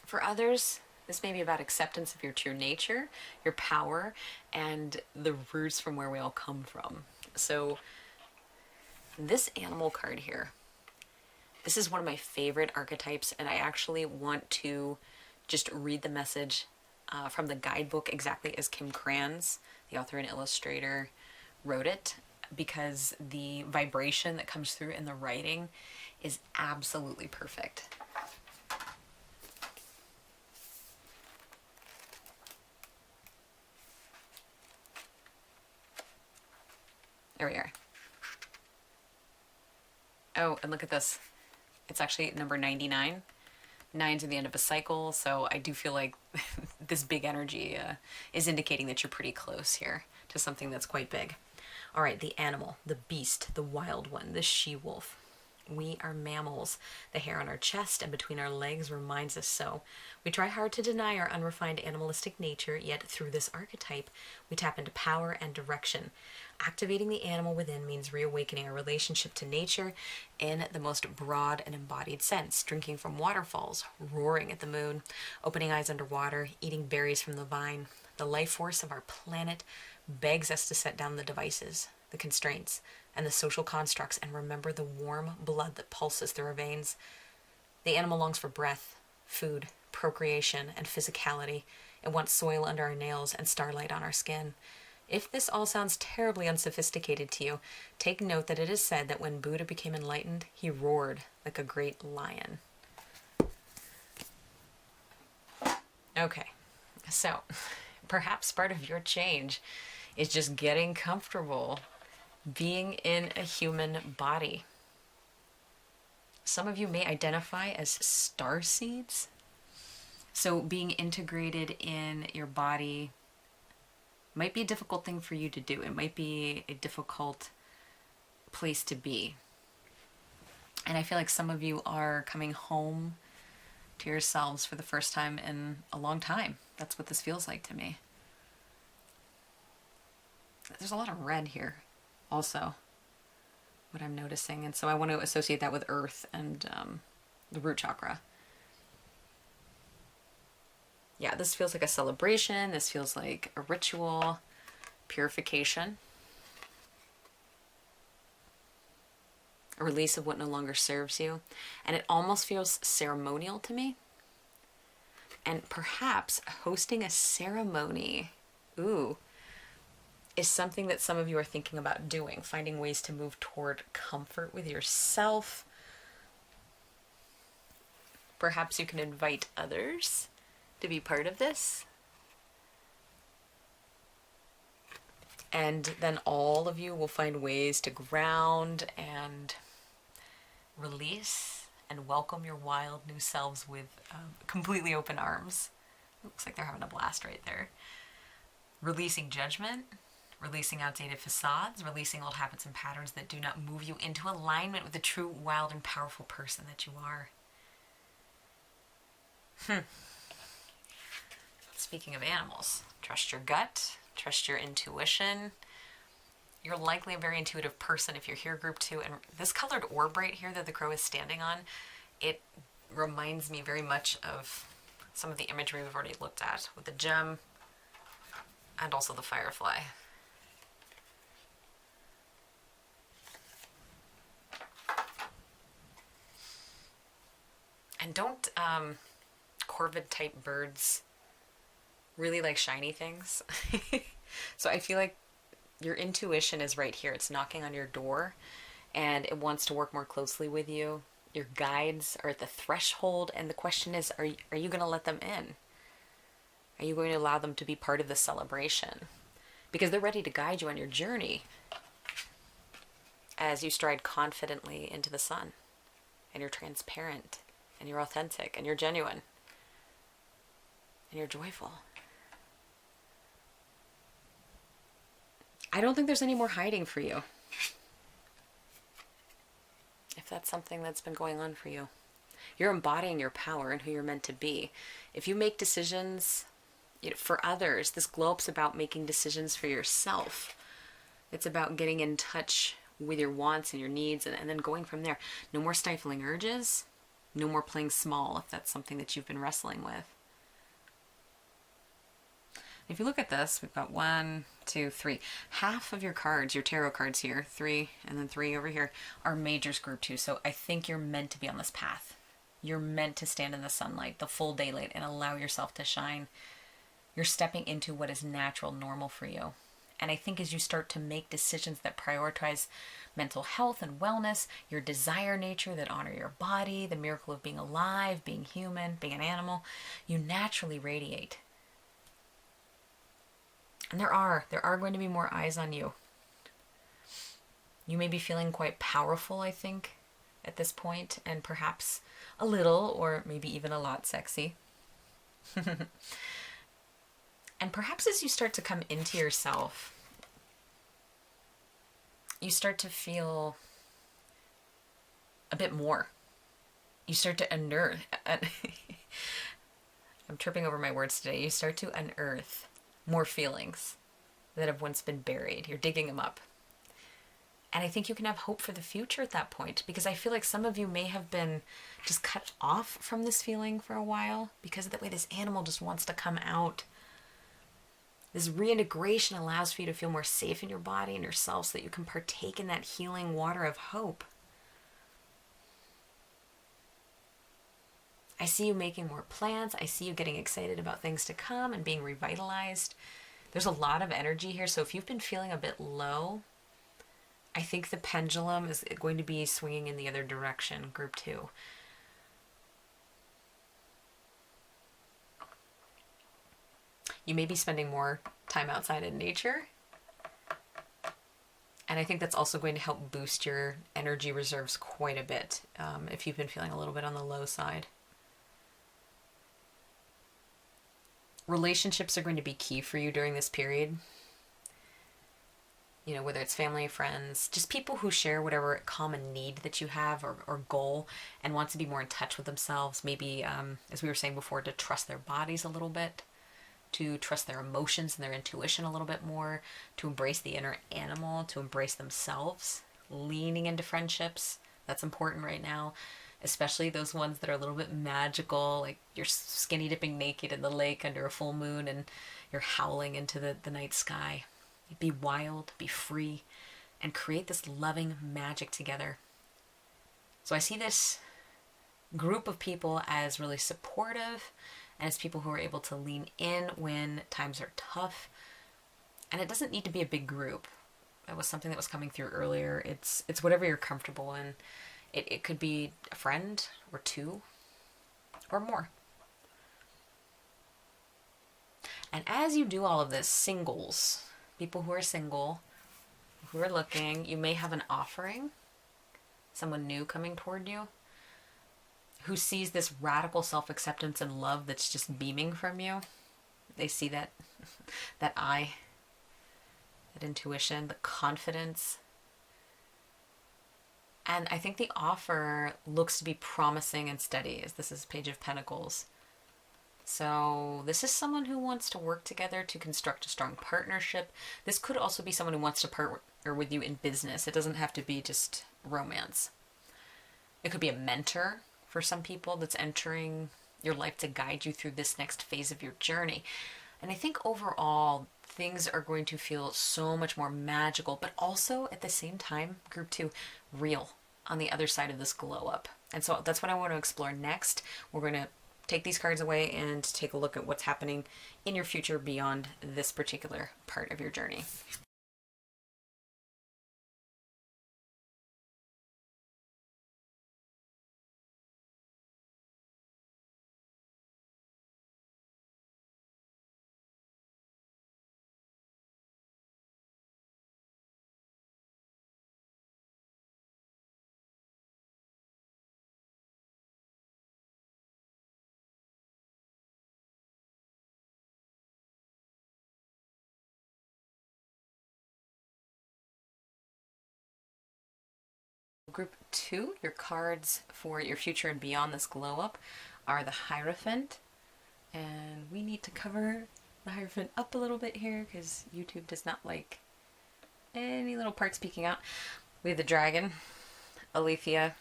For others, this may be about acceptance of your true nature, your power, and the roots from where we all come from. So this animal card here, this is one of my favorite archetypes, and I actually want to just read the message from the guidebook exactly as Kim Krans, the author and illustrator, wrote it, because the vibration that comes through in the writing is absolutely perfect. There we are. Oh, and look at this. It's actually number 99. 9's at the end of a cycle, so I do feel like this big energy is indicating that you're pretty close here to something that's quite big. All right, the animal, the beast, the wild one, the she-wolf. We are mammals. The hair on our chest and between our legs reminds us so. We try hard to deny our unrefined animalistic nature, yet through this archetype, we tap into power and direction. Activating the animal within means reawakening our relationship to nature in the most broad and embodied sense. Drinking from waterfalls, roaring at the moon, opening eyes underwater, eating berries from the vine. The life force of our planet begs us to set down the devices, the constraints, and the social constructs, and remember the warm blood that pulses through our veins. The animal longs for breath, food, procreation, and physicality. It wants soil under our nails and starlight on our skin. If this all sounds terribly unsophisticated to you, take note that it is said that when Buddha became enlightened, he roared like a great lion. Okay, so perhaps part of your change is just getting comfortable being in a human body. Some of you may identify as star seeds. So being integrated in your body might be a difficult thing for you to do. It might be a difficult place to be. And I feel like some of you are coming home to yourselves for the first time in a long time. That's what this feels like to me. There's a lot of red here also, what I'm noticing. And so I want to associate that with earth and the root chakra. Yeah, this feels like a celebration. This feels like a ritual, purification, a release of what no longer serves you. And it almost feels ceremonial to me. And perhaps hosting a ceremony, is something that some of you are thinking about doing, finding ways to move toward comfort with yourself. Perhaps you can invite others to be part of this. And then all of you will find ways to ground and release and welcome your wild new selves with completely open arms. Looks like they're having a blast right there. Releasing judgment, releasing outdated facades, releasing old habits and patterns that do not move you into alignment with the true, wild, and powerful person that you are. Speaking of animals, trust your gut, trust your intuition. You're likely a very intuitive person if you're here group 2. And this colored orb right here that the crow is standing on, it reminds me very much of some of the imagery we've already looked at with the gem and also the firefly. And don't corvid type birds really like shiny things? So I feel like your intuition is right here. It's knocking on your door and it wants to work more closely with you. Your guides are at the threshold, and the question is, are you going to let them in? Are you going to allow them to be part of the celebration? Because they're ready to guide you on your journey as you stride confidently into the sun, and you're transparent, and you're authentic, and you're genuine, and you're joyful. I don't think there's any more hiding for you. If that's something that's been going on for you. You're embodying your power and who you're meant to be. If you make decisions for others, this globe's about making decisions for yourself. It's about getting in touch with your wants and your needs and then going from there. No more stifling urges. No more playing small if that's something that you've been wrestling with. If you look at this, we've got 1, 2, 3. Half of your cards, your tarot cards here, 3 and then 3 over here, are majors group 2. So I think you're meant to be on this path. You're meant to stand in the sunlight, the full daylight, and allow yourself to shine. You're stepping into what is natural, normal for you. And I think as you start to make decisions that prioritize mental health and wellness, your desire nature that honor your body, the miracle of being alive, being human, being an animal, you naturally radiate. And there are going to be more eyes on you. You may be feeling quite powerful, I think, at this point, and perhaps a little, or maybe even a lot sexy. And perhaps as you start to come into yourself, you start to feel a bit more. You start to unearth. I'm tripping over my words today. You start to unearth more feelings that have once been buried. You're digging them up. And I think you can have hope for the future at that point, because I feel like some of you may have been just cut off from this feeling for a while because of the way this animal just wants to come out. This reintegration allows for you to feel more safe in your body and yourself so that you can partake in that healing water of hope. I see you making more plans. I see you getting excited about things to come and being revitalized. There's a lot of energy here, so if you've been feeling a bit low, I think the pendulum is going to be swinging in the other direction, group 2. You may be spending more time outside in nature. And I think that's also going to help boost your energy reserves quite a bit if you've been feeling a little bit on the low side. Relationships are going to be key for you during this period. You know, whether it's family, friends, just people who share whatever common need that you have or goal and want to be more in touch with themselves. Maybe, as we were saying before, to trust their bodies a little bit, to trust their emotions and their intuition a little bit more, to embrace the inner animal, to embrace themselves, leaning into friendships. That's important right now, especially those ones that are a little bit magical, like you're skinny dipping naked in the lake under a full moon and you're howling into the night sky. Be wild, be free, and create this loving magic together. So I see this group of people as really supportive and as people who are able to lean in when times are tough. And it doesn't need to be a big group. That was something that was coming through earlier. It's whatever you're comfortable in. It could be a friend or 2 or more. And as you do all of this, singles, people who are single, who are looking, you may have an offering, someone new coming toward you, who sees this radical self-acceptance and love that's just beaming from you. They see that eye, that intuition, the confidence. And I think the offer looks to be promising and steady, as this is Page of Pentacles. So this is someone who wants to work together to construct a strong partnership. This could also be someone who wants to partner with you in business. It doesn't have to be just romance. It could be a mentor for some people that's entering your life to guide you through this next phase of your journey. And I think overall, things are going to feel so much more magical, but also at the same time, group 2, real on the other side of this glow up. And so that's what I want to explore next. We're going to take these cards away and take a look at what's happening in your future beyond this particular part of your journey. group 2, your cards for your future and beyond this glow up are the Hierophant. And we need to cover the Hierophant up a little bit here because YouTube does not like any little parts peeking out. We have the Dragon, Aletheia.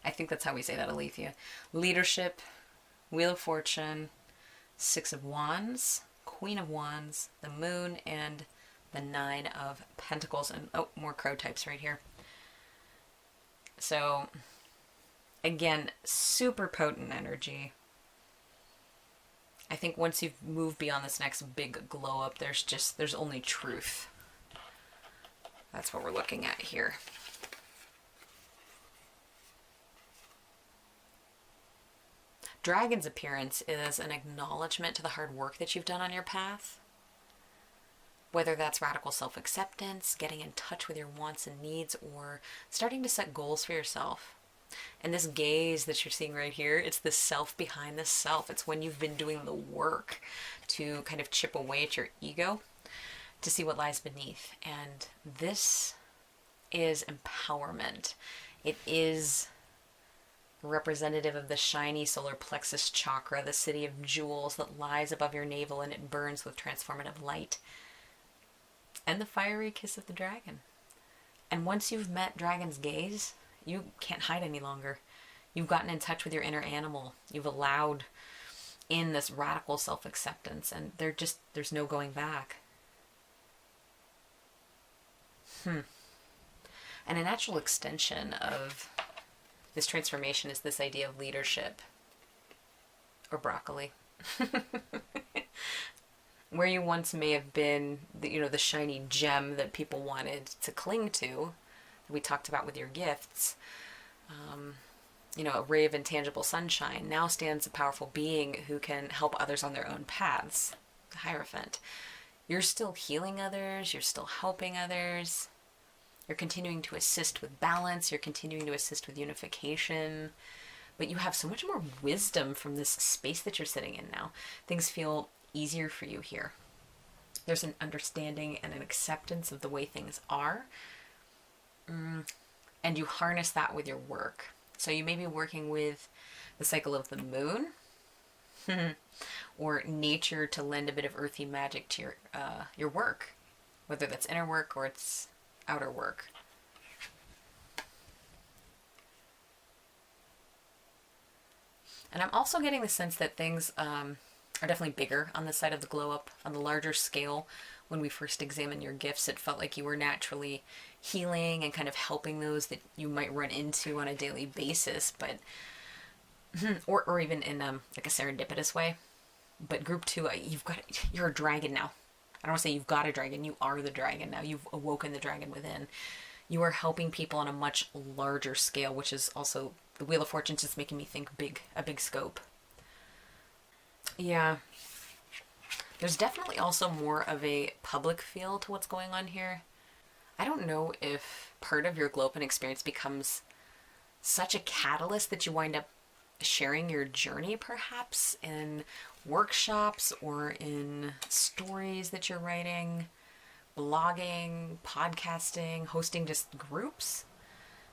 I think that's how we say that, Aletheia. Leadership, Wheel of Fortune, Six of Wands, Queen of Wands, the Moon, and the Nine of Pentacles. And oh, more crow types right here. So, again, super potent energy. I think once you've moved beyond this next big glow up, there's only truth. That's what we're looking at here. Dragon's appearance is an acknowledgement to the hard work that you've done on your path. Whether that's radical self-acceptance, getting in touch with your wants and needs, or starting to set goals for yourself. And this gaze that you're seeing right here, it's the self behind the self. It's when you've been doing the work to kind of chip away at your ego to see what lies beneath. And this is empowerment. It is representative of the shiny solar plexus chakra, the city of jewels that lies above your navel, and it burns with transformative light. And the fiery kiss of the dragon. And once you've met Dragon's gaze, you can't hide any longer. You've gotten in touch with your inner animal. You've allowed in this radical self-acceptance, and there's no going back. And a natural extension of this transformation is this idea of leadership. Or broccoli. Where you once may have been, the shiny gem that people wanted to cling to, we talked about with your gifts, a ray of intangible sunshine, now stands a powerful being who can help others on their own paths, the Hierophant. You're still healing others, you're still helping others, you're continuing to assist with balance, you're continuing to assist with unification, but you have so much more wisdom from this space that you're sitting in now. Things feel easier for you here. There's an understanding and an acceptance of the way things are. And you harness that with your work. So you may be working with the cycle of the moon or nature to lend a bit of earthy magic to your work, whether that's inner work or it's outer work. And I'm also getting the sense that things are definitely bigger on the side of the glow up, on the larger scale. When we first examined your gifts, it felt like you were naturally healing and kind of helping those that you might run into on a daily basis, but or even in like a serendipitous way. But group 2, you're a dragon now. I don't want to say you've got a dragon, you are the dragon now. You've awoken the dragon within. You are helping people on a much larger scale, which is also, the Wheel of Fortune just making me think a big scope. Yeah. There's definitely also more of a public feel to what's going on here. I don't know if part of your glow-up experience becomes such a catalyst that you wind up sharing your journey perhaps in workshops or in stories that you're writing, blogging, podcasting, hosting just groups.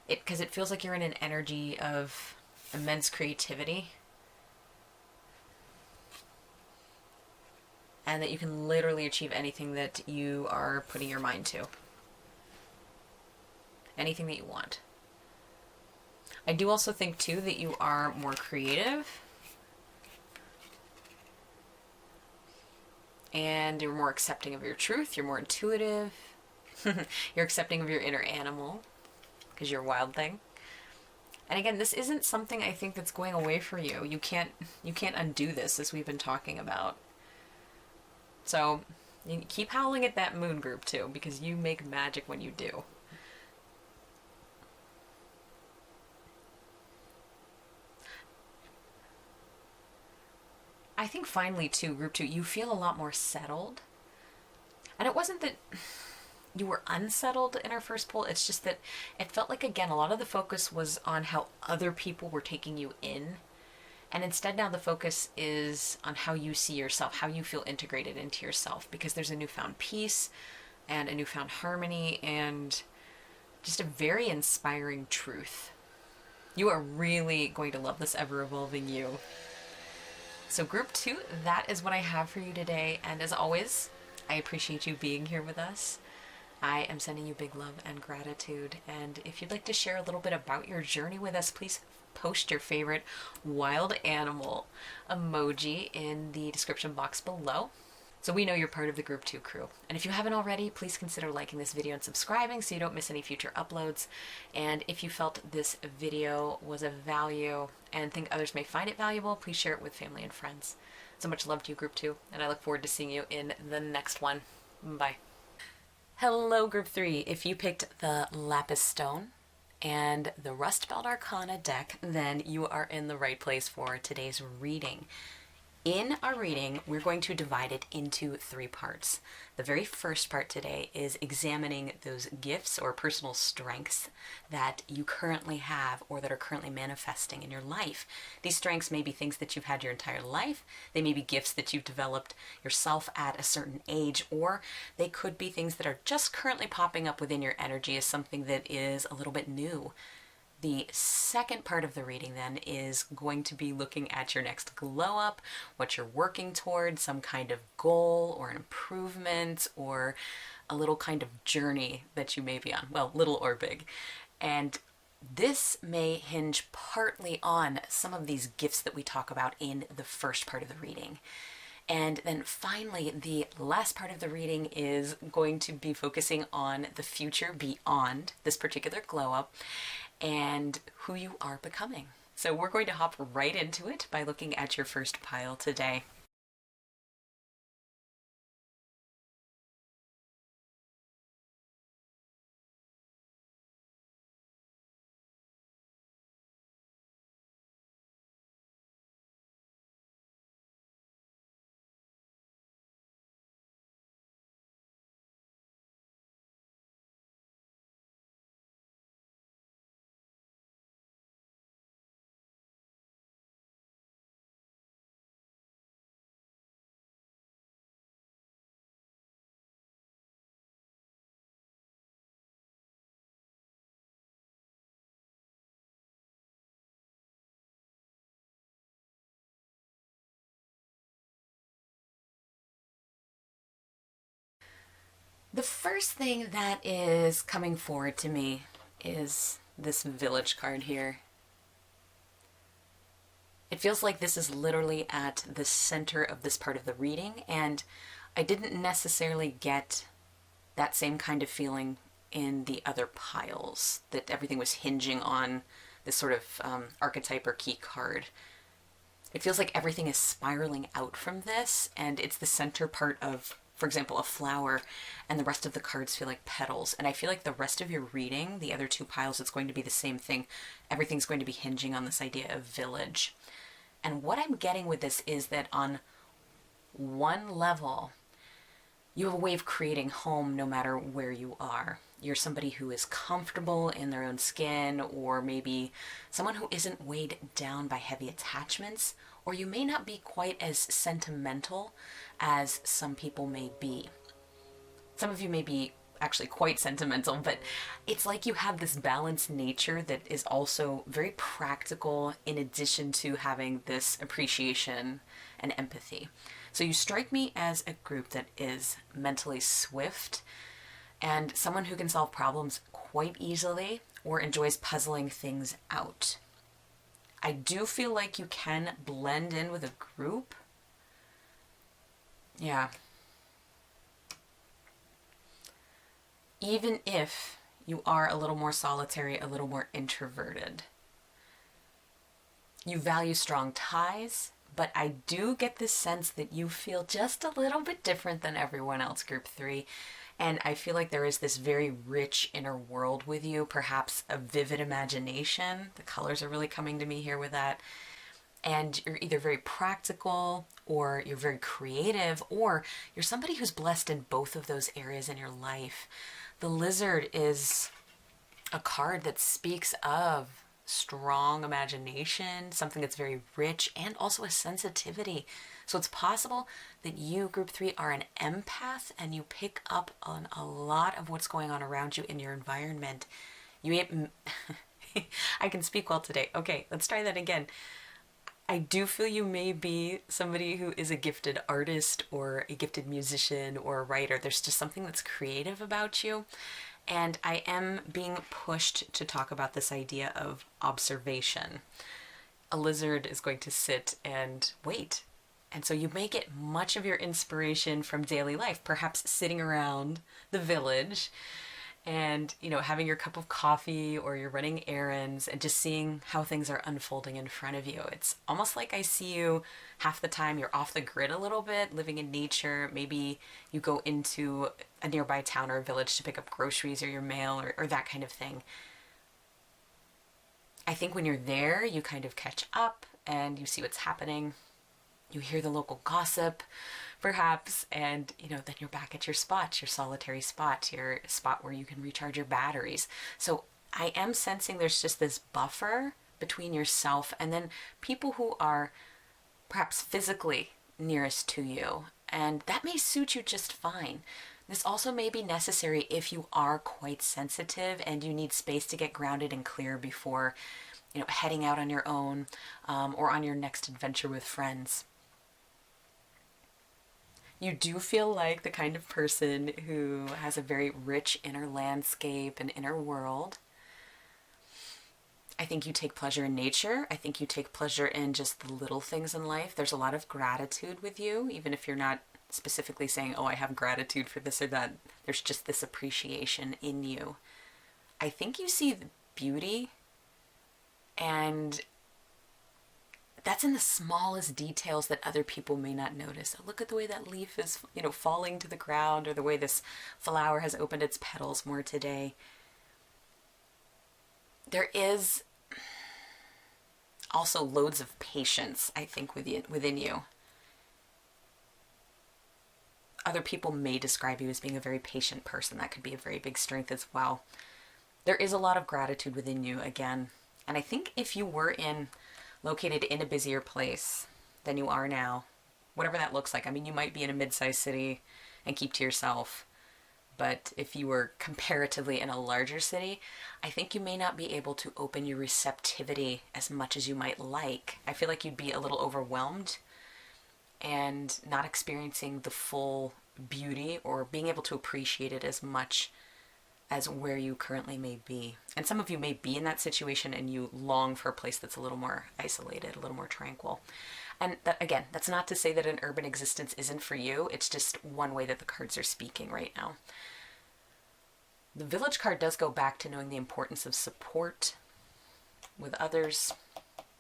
Because it feels like you're in an energy of immense creativity. And that you can literally achieve anything that you are putting your mind to. Anything that you want. I do also think, too, that you are more creative. And you're more accepting of your truth. You're more intuitive. You're accepting of your inner animal. Because you're a wild thing. And again, this isn't something I think that's going away for you. You can't undo this, as we've been talking about. So, you keep howling at that moon group too, because you make magic when you do. I think finally too, group 2, you feel a lot more settled. And it wasn't that you were unsettled in our first poll, it's just that it felt like, again, a lot of the focus was on how other people were taking you in. And instead now the focus is on how you see yourself, how you feel integrated into yourself, because there's a newfound peace and a newfound harmony and just a very inspiring truth. You are really going to love this ever-evolving you. So group 2, that is what I have for you today. And as always, I appreciate you being here with us. I am sending you big love and gratitude. And if you'd like to share a little bit about your journey with us, please post your favorite wild animal emoji in the description box below, so we know you're part of the group 2 crew. And if you haven't already, please consider liking this video and subscribing so you don't miss any future uploads. And if you felt this video was of value and think others may find it valuable, please share it with family and friends. So much love to you, group 2, and I look forward to seeing you in the next one. Bye. Hello, group 3. If you picked the Lapis stone and the Rust Belt Arcana deck, then you are in the right place for today's reading. In our reading, we're going to divide it into 3 parts. The very first part today is examining those gifts or personal strengths that you currently have or that are currently manifesting in your life. These strengths may be things that you've had your entire life. They may be gifts that you've developed yourself at a certain age, or they could be things that are just currently popping up within your energy as something that is a little bit new. The second part of the reading then is going to be looking at your next glow up, what you're working towards, some kind of goal or an improvement or a little kind of journey that you may be on, well, little or big. And this may hinge partly on some of these gifts that we talk about in the first part of the reading. And then finally, the last part of the reading is going to be focusing on the future beyond this particular glow up and who you are becoming. So we're going to hop right into it by looking at your first pile today. The first thing that is coming forward to me is this village card here. It feels like this is literally at the center of this part of the reading, and I didn't necessarily get that same kind of feeling in the other piles, that everything was hinging on this sort of archetype or key card. It feels like everything is spiraling out from this, and it's the center part of, for example, a flower, and the rest of the cards feel like petals. And I feel like the rest of your reading, the other 2 piles, it's going to be the same thing. Everything's going to be hinging on this idea of village. And what I'm getting with this is that on one level, you have a way of creating home no matter where you are. You're somebody who is comfortable in their own skin, or maybe someone who isn't weighed down by heavy attachments, or you may not be quite as sentimental as some people may be. Some of you may be actually quite sentimental, but it's like you have this balanced nature that is also very practical in addition to having this appreciation and empathy. So you strike me as a group that is mentally swift and someone who can solve problems quite easily or enjoys puzzling things out. I do feel like you can blend in with a group. Yeah. Even if you are a little more solitary, a little more introverted. You value strong ties, but I do get this sense that you feel just a little bit different than everyone else, group 3. And I feel like there is this very rich inner world with you, perhaps a vivid imagination. The colors are really coming to me here with that. And you're either very practical, or you're very creative, or you're somebody who's blessed in both of those areas in your life. The lizard is a card that speaks of strong imagination, something that's very rich, and also a sensitivity. So it's possible that you, group 3, are an empath and you pick up on a lot of what's going on around you in your environment. I can speak well today. Okay, let's try that again. I do feel you may be somebody who is a gifted artist or a gifted musician or a writer. There's just something that's creative about you. And I am being pushed to talk about this idea of observation. A lizard is going to sit and wait. And so you may get much of your inspiration from daily life, perhaps sitting around the village and, you know, having your cup of coffee, or you're running errands and just seeing how things are unfolding in front of you. It's almost like I see you half the time you're off the grid a little bit, living in nature. Maybe you go into a nearby town or a village to pick up groceries or your mail, or that kind of thing. I think when you're there, you kind of catch up and you see what's happening. You hear the local gossip, perhaps, and, you know, then you're back at your spot, your solitary spot, your spot where you can recharge your batteries. So I am sensing there's just this buffer between yourself and then people who are perhaps physically nearest to you, and that may suit you just fine. This also may be necessary if you are quite sensitive and you need space to get grounded and clear before, you know, heading out on your own, or on your next adventure with friends. You do feel like the kind of person who has a very rich inner landscape and inner world. I think you take pleasure in nature. I think you take pleasure in just the little things in life. There's a lot of gratitude with you, even if you're not specifically saying, oh, I have gratitude for this or that. There's just this appreciation in you. I think you see the beauty, and that's in the smallest details that other people may not notice. Look at the way that leaf is, you know, falling to the ground, or the way this flower has opened its petals more today. There is also loads of patience, I think, within you. Other people may describe you as being a very patient person. That could be a very big strength as well. There is a lot of gratitude within you, again. And I think if you were located in a busier place than you are now, whatever that looks like. I mean, you might be in a mid-sized city and keep to yourself, but if you were comparatively in a larger city, I think you may not be able to open your receptivity as much as you might like. I feel like you'd be a little overwhelmed and not experiencing the full beauty or being able to appreciate it as much as where you currently may be. And some of you may be in that situation and you long for a place that's a little more isolated, a little more tranquil. And that, again, that's not to say that an urban existence isn't for you. It's just one way that the cards are speaking right now. The Village card does go back to knowing the importance of support with others,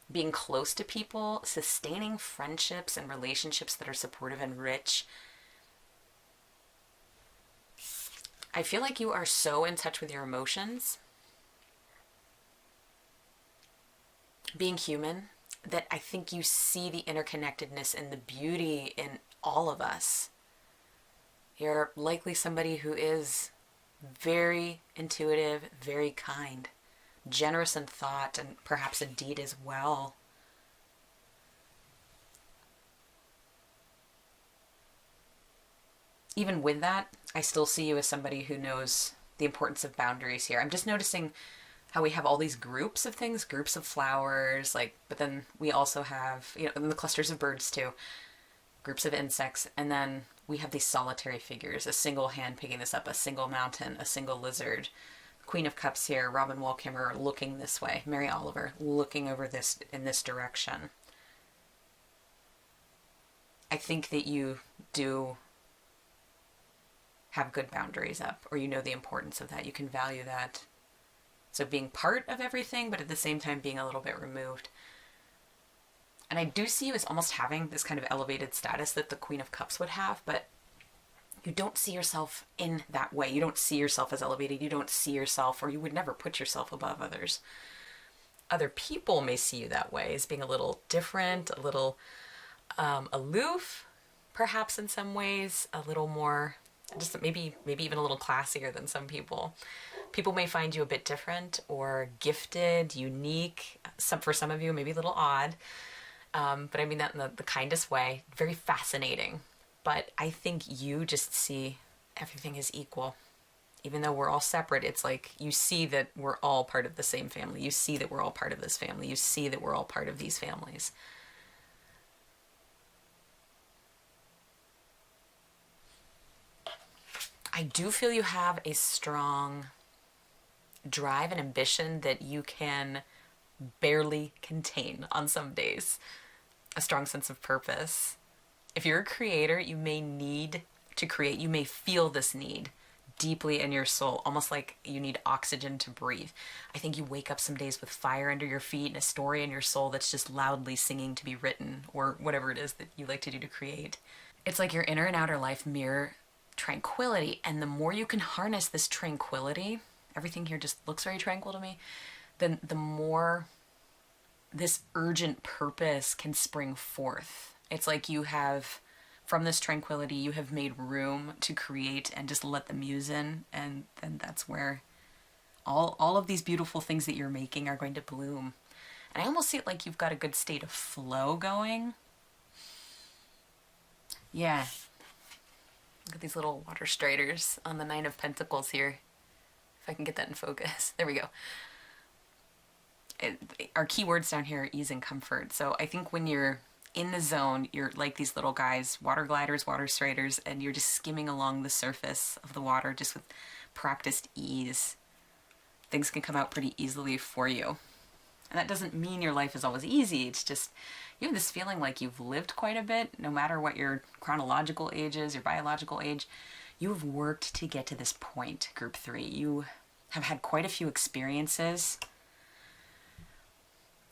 being close to people, sustaining friendships and relationships that are supportive and rich. I feel like you are so in touch with your emotions, being human, that I think you see the interconnectedness and the beauty in all of us. You're likely somebody who is very intuitive, very kind, generous in thought, and perhaps in deed as well. Even with that, I still see you as somebody who knows the importance of boundaries here. I'm just noticing how we have all these groups of things, groups of flowers, but then we also have, and the clusters of birds too, groups of insects, and then we have these solitary figures, a single hand picking this up, a single mountain, a single lizard. Queen of Cups here, Robin Wall Kimmerer looking this way, Mary Oliver looking over this in this direction. I think that you do have good boundaries up, or you know the importance of that. You can value that. So being part of everything, but at the same time being a little bit removed. And I do see you as almost having this kind of elevated status that the Queen of Cups would have, but you don't see yourself in that way. You don't see yourself as elevated. You don't see yourself, or you would never put yourself above others. Other people may see you that way, as being a little different, a little aloof, perhaps in some ways, a little more, just maybe even a little classier than some people. People may find you a bit different or gifted, unique, for some of you, maybe a little odd. But I mean that in the kindest way, very fascinating. But I think you just see everything as equal Even though we're all separate, it's like you see that we're all part of the same family. You see that we're all part of this family. You see that we're all part of these families. I do feel you have a strong drive and ambition that you can barely contain on some days. A strong sense of purpose. If you're a creator, you may need to create. You may feel this need deeply in your soul, almost like you need oxygen to breathe. I think you wake up some days with fire under your feet and a story in your soul that's just loudly singing to be written, or whatever it is that you like to do to create. It's like your inner and outer life mirror tranquility, and the more you can harness this tranquility, everything here just looks very tranquil to me, then the more this urgent purpose can spring forth. It's like you have, from this tranquility, you have made room to create and just let the muse in, and then that's where all of these beautiful things that you're making are going to bloom. And I almost see it like you've got a good state of flow going. Yeah. Look at these little water striders on the Nine of Pentacles here. If I can get that in focus. There we go. Our keywords down here are ease and comfort. So I think when you're in the zone, you're like these little guys, water gliders, water striders, and you're just skimming along the surface of the water just with practiced ease. Things can come out pretty easily for you. And that doesn't mean your life is always easy. It's just you have this feeling like you've lived quite a bit, no matter what your chronological age is, your biological age. You have worked to get to this point, Group 3. You have had quite a few experiences,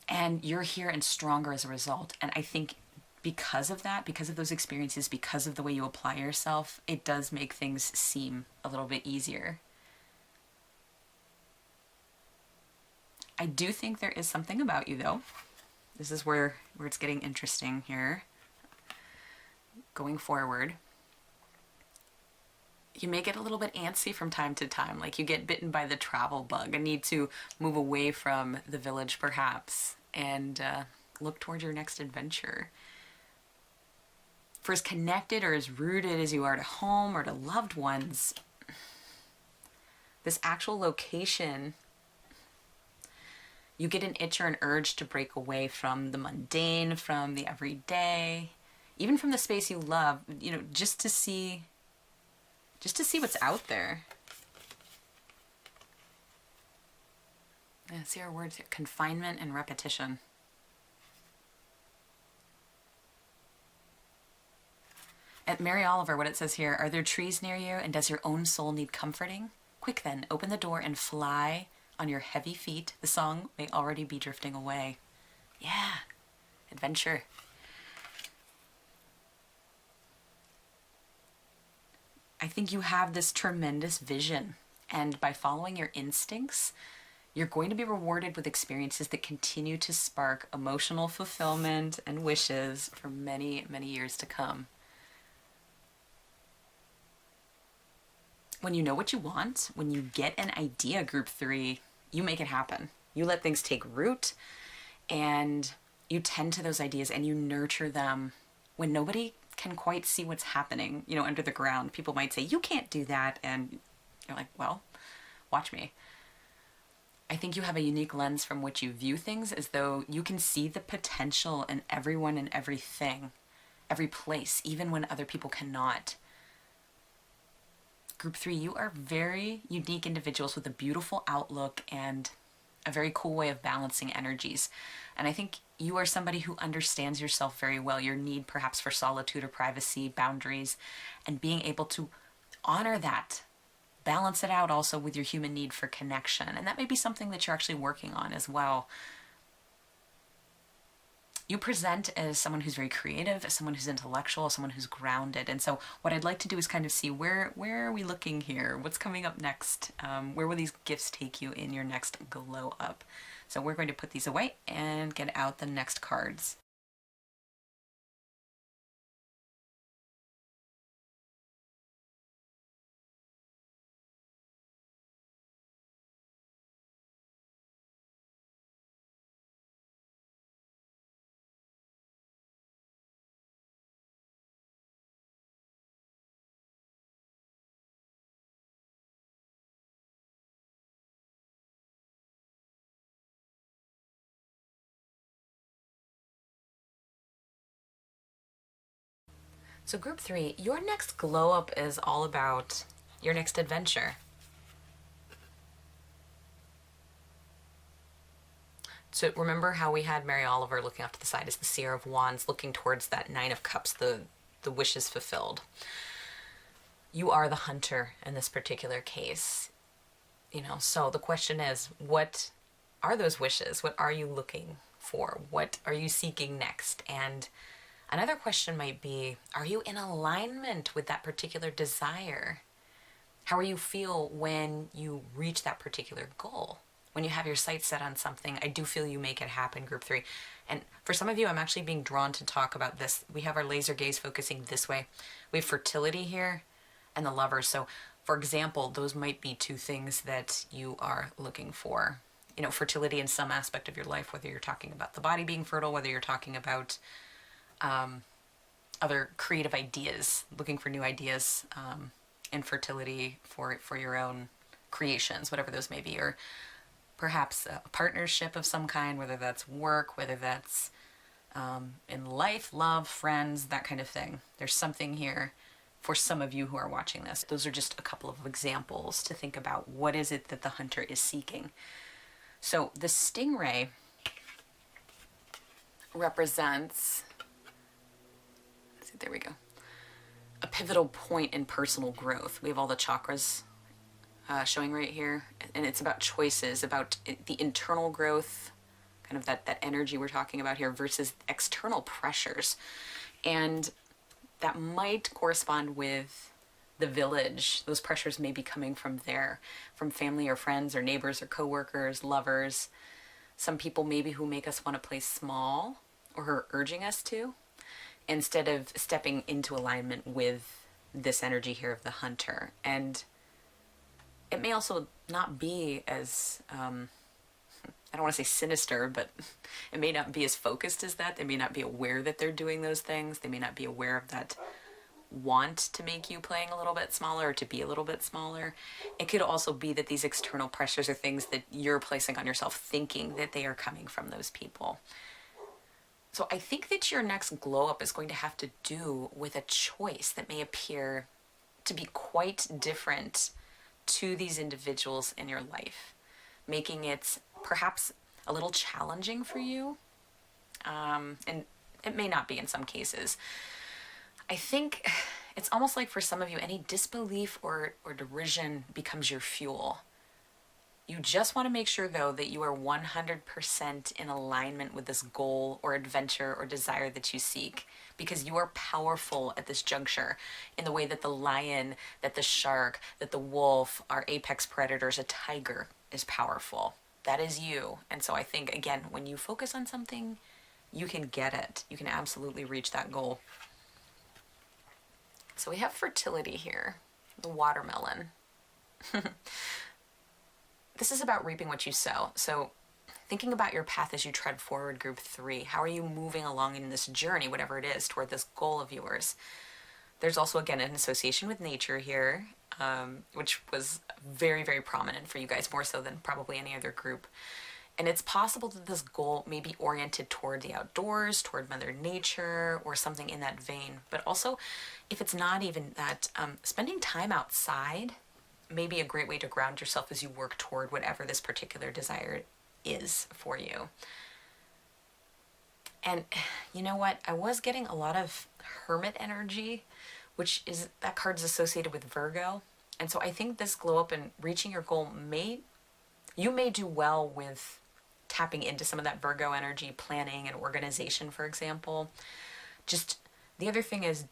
and you're here and stronger as a result. And I think because of that, because of those experiences, because of the way you apply yourself, it does make things seem a little bit easier. I do think there is something about you, though. This is where it's getting interesting here. Going forward, you may get a little bit antsy from time to time, like you get bitten by the travel bug and need to move away from the village, perhaps, and look toward your next adventure. For as connected or as rooted as you are to home or to loved ones, this actual location, you get an itch or an urge to break away from the mundane, from the everyday, even from the space you love, you know, just to see what's out there. Yeah, see our words here: confinement and repetition. At Mary Oliver, what it says here: are there trees near you, and does your own soul need comforting? Quick then, open the door and fly on your heavy feet. The song may already be drifting away. Yeah, adventure. I think you have this tremendous vision, and by following your instincts, you're going to be rewarded with experiences that continue to spark emotional fulfillment and wishes for many, many years to come. When you know what you want, when you get an idea, Group 3, you make it happen. You let things take root, and you tend to those ideas and you nurture them when nobody can quite see what's happening, you know, under the ground. People might say, you can't do that. And you're like, well, watch me. I think you have a unique lens from which you view things, as though you can see the potential in everyone and everything, every place, even when other people cannot. Group 3, you are very unique individuals with a beautiful outlook and a very cool way of balancing energies. And I think you are somebody who understands yourself very well, your need perhaps for solitude or privacy, boundaries, and being able to honor that, balance it out also with your human need for connection. And that may be something that you're actually working on as well. You present as someone who's very creative, as someone who's intellectual, as someone who's grounded. And so what I'd like to do is kind of see where are we looking here? What's coming up next? Where will these gifts take you in your next glow up? So we're going to put these away and get out the next cards. So group 3, your next glow up is all about your next adventure. So remember how we had Mary Oliver looking off to the side as the Seer of Wands, looking towards that Nine of Cups, the wishes fulfilled. You are the hunter in this particular case. You know, so the question is, what are those wishes? What are you looking for? What are you seeking next? And another question might be, are you in alignment with that particular desire? How will you feel when you reach that particular goal? When you have your sights set on something, I do feel you make it happen, group 3. And for some of you, I'm actually being drawn to talk about this. We have our laser gaze focusing this way. We have fertility here and the Lovers. So, for example, those might be 2 things that you are looking for. You know, fertility in some aspect of your life, whether you're talking about the body being fertile, whether you're talking about other creative ideas, looking for new ideas, infertility for your own creations, whatever those may be, or perhaps a partnership of some kind, whether that's work, whether that's in life, love, friends, that kind of thing. There's something here for some of you who are watching this. Those are just a couple of examples to think about. What is it that the hunter is seeking? So the stingray represents, let's see, there we go, a pivotal point in personal growth. We have all the chakras showing right here, and it's about choices, about the internal growth, kind of that energy we're talking about here versus external pressures. And that might correspond with the village. Those pressures may be coming from there, from family or friends or neighbors or coworkers, lovers. Some people maybe who make us want to play small or who are urging us to, instead of stepping into alignment with this energy here of the hunter. And it may also not be as, I don't want to say sinister, but it may not be as focused as that. They may not be aware that they're doing those things. They may not be aware of that want to make you playing a little bit smaller or to be a little bit smaller. It could also be that these external pressures are things that you're placing on yourself, thinking that they are coming from those people. So I think that your next glow up is going to have to do with a choice that may appear to be quite different to these individuals in your life, making it perhaps a little challenging for you. And it may not be in some cases. I think it's almost like for some of you, any disbelief or derision becomes your fuel. You just want to make sure, though, that you are 100% in alignment with this goal or adventure or desire that you seek, because you are powerful at this juncture in the way that the lion, that the shark, that the wolf, our apex predators, a tiger is powerful. That is you. And so I think, again, when you focus on something, you can get it. You can absolutely reach that goal. So we have fertility here, the watermelon. This is about reaping what you sow. So thinking about your path as you tread forward, group 3, how are you moving along in this journey, whatever it is, toward this goal of yours? There's also, again, an association with nature here, which was very, very prominent for you guys, more so than probably any other group. And it's possible that this goal may be oriented toward the outdoors, toward Mother Nature, or something in that vein. But also, if it's not even that, spending time outside may be a great way to ground yourself as you work toward whatever this particular desire is for you. And you know what? I was getting a lot of Hermit energy, which is, that card's associated with Virgo. And so I think this glow up and reaching your goal you may do well with tapping into some of that Virgo energy, planning and organization, for example. Just the other thing is,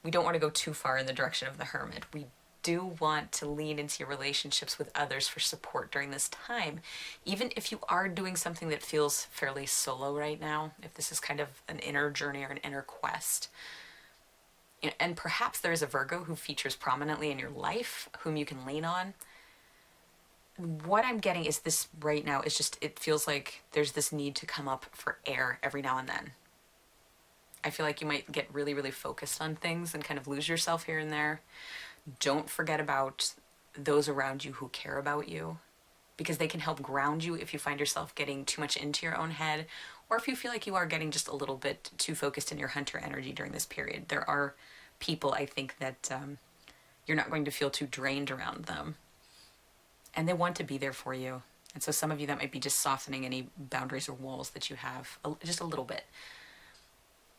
we don't want to go too far in the direction of the Hermit. We do want to lean into your relationships with others for support during this time, even if you are doing something that feels fairly solo right now, if this is kind of an inner journey or an inner quest. And perhaps there is a Virgo who features prominently in your life, whom you can lean on. What I'm getting is this right now is just, it feels like there's this need to come up for air every now and then. I feel like you might get really, really focused on things and kind of lose yourself here and there. Don't forget about those around you who care about you, because they can help ground you if you find yourself getting too much into your own head or if you feel like you are getting just a little bit too focused in your hunter energy during this period. There are people, I think, that you're not going to feel too drained around them, and they want to be there for you. And so some of you, that might be just softening any boundaries or walls that you have just a little bit.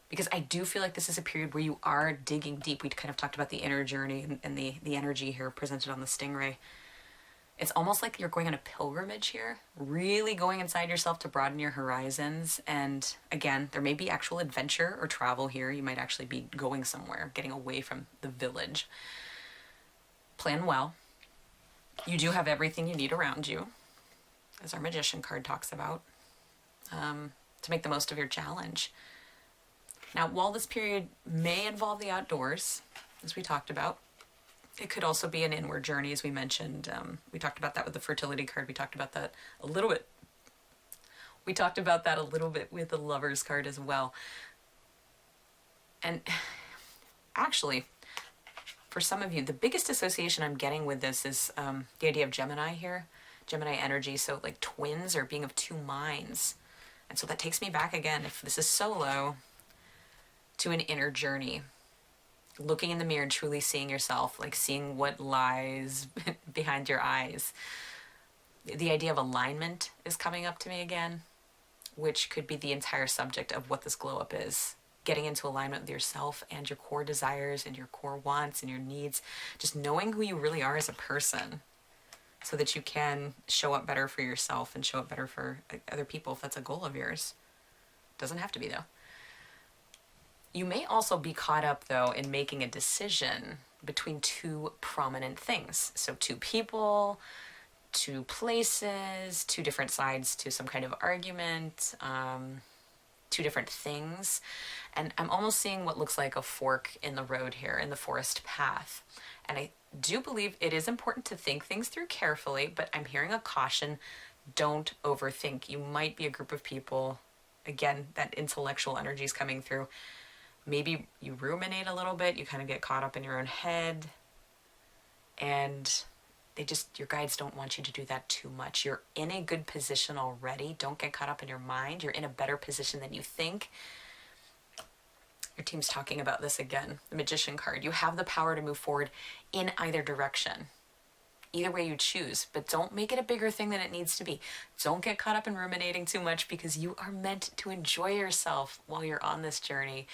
Because I do feel like this is a period where you are digging deep. We kind of talked about the inner journey and the energy here presented on the stingray. It's almost like you're going on a pilgrimage here, really going inside yourself to broaden your horizons. And again, there may be actual adventure or travel here. You might actually be going somewhere, getting away from the village. Plan well. You do have everything you need around you, as our Magician card talks about, to make the most of your challenge. Now, while this period may involve the outdoors, as we talked about, it could also be an inward journey, as we mentioned. We talked about that with the fertility card. We talked about that a little bit. We talked about that a little bit with the Lovers card as well. And actually, for some of you, the biggest association I'm getting with this is the idea of Gemini here, Gemini energy. So like twins or being of two minds. And so that takes me back again, if this is solo, to an inner journey. Looking in the mirror and truly seeing yourself, like seeing what lies behind your eyes. The idea of alignment is coming up to me again, which could be the entire subject of what this glow up is. Getting into alignment with yourself and your core desires and your core wants and your needs. Just knowing who you really are as a person so that you can show up better for yourself and show up better for other people if that's a goal of yours. Doesn't have to be though. You may also be caught up, though, in making a decision between two prominent things. So two people, two places, two different sides to some kind of argument, two different things. And I'm almost seeing what looks like a fork in the road here, in the forest path. And I do believe it is important to think things through carefully, but I'm hearing a caution, don't overthink. You might be a group of people, again, that intellectual energy is coming through. Maybe you ruminate a little bit, you kind of get caught up in your own head, and your guides don't want you to do that too much. You're in a good position already. Don't get caught up in your mind. You're in a better position than you think. Your team's talking about this again, the Magician card. You have the power to move forward in either direction, either way you choose, but don't make it a bigger thing than it needs to be. Don't get caught up in ruminating too much, because you are meant to enjoy yourself while you're on this journey.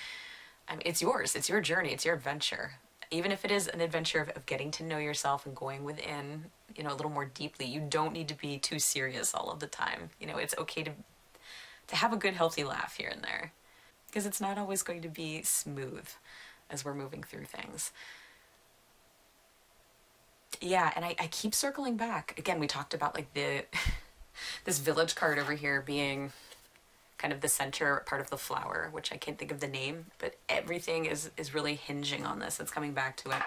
I mean, it's yours. It's your journey. It's your adventure. Even if it is an adventure of getting to know yourself and going within, a little more deeply, you don't need to be too serious all of the time. It's okay to have a good, healthy laugh here and there, because it's not always going to be smooth as we're moving through things. Yeah, and I keep circling back. Again, we talked about like this village card over here being kind of the center part of the flower, which I can't think of the name, but everything is really hinging on this. It's coming back to it.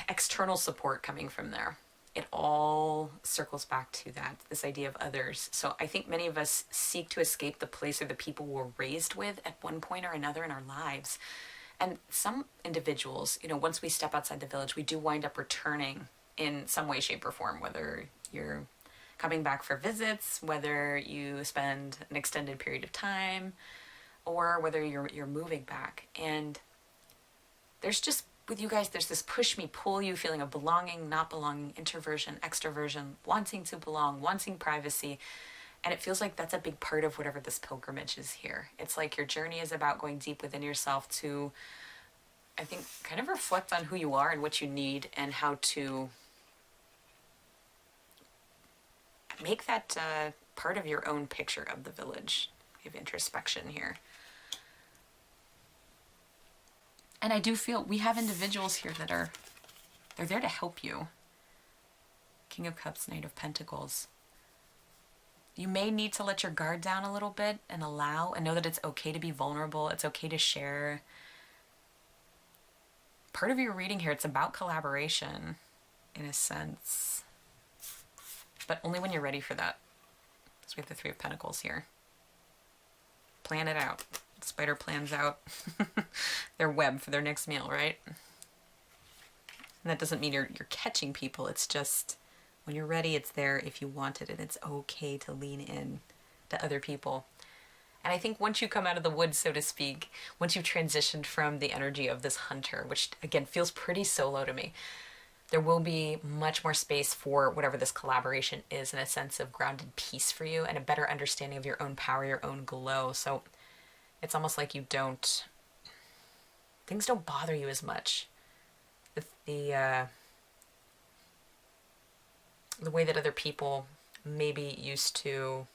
External support coming from there. It all circles back to that, this idea of others. So I think many of us seek to escape the place or the people we're raised with at one point or another in our lives. And some individuals, once we step outside the village, we do wind up returning in some way, shape, or form, whether you're coming back for visits, whether you spend an extended period of time, or whether you're moving back. And there's just, with you guys, there's this push me, pull you feeling of belonging, not belonging, introversion, extroversion, wanting to belong, wanting privacy. And it feels like that's a big part of whatever this pilgrimage is here. It's like your journey is about going deep within yourself to, I think, kind of reflect on who you are and what you need and how to make that part of your own picture of the village. You have introspection here. And I do feel we have individuals here that they're there to help you. King of Cups, Knight of Pentacles. You may need to let your guard down a little bit and allow and know that it's okay to be vulnerable. It's okay to share. Part of your reading here, it's about collaboration in a sense, but only when you're ready for that. So we have the Three of Pentacles here. Plan it out. The spider plans out their web for their next meal, right? And that doesn't mean you're catching people. It's just when you're ready, it's there if you want it, and it's okay to lean in. to other people. And I think once you come out of the woods, so to speak, once you've transitioned from the energy of this hunter, which again feels pretty solo to me, there will be much more space for whatever this collaboration is, in a sense of grounded peace for you and a better understanding of your own power, your own glow. So it's almost like things don't bother you as much. The way that other people maybe used to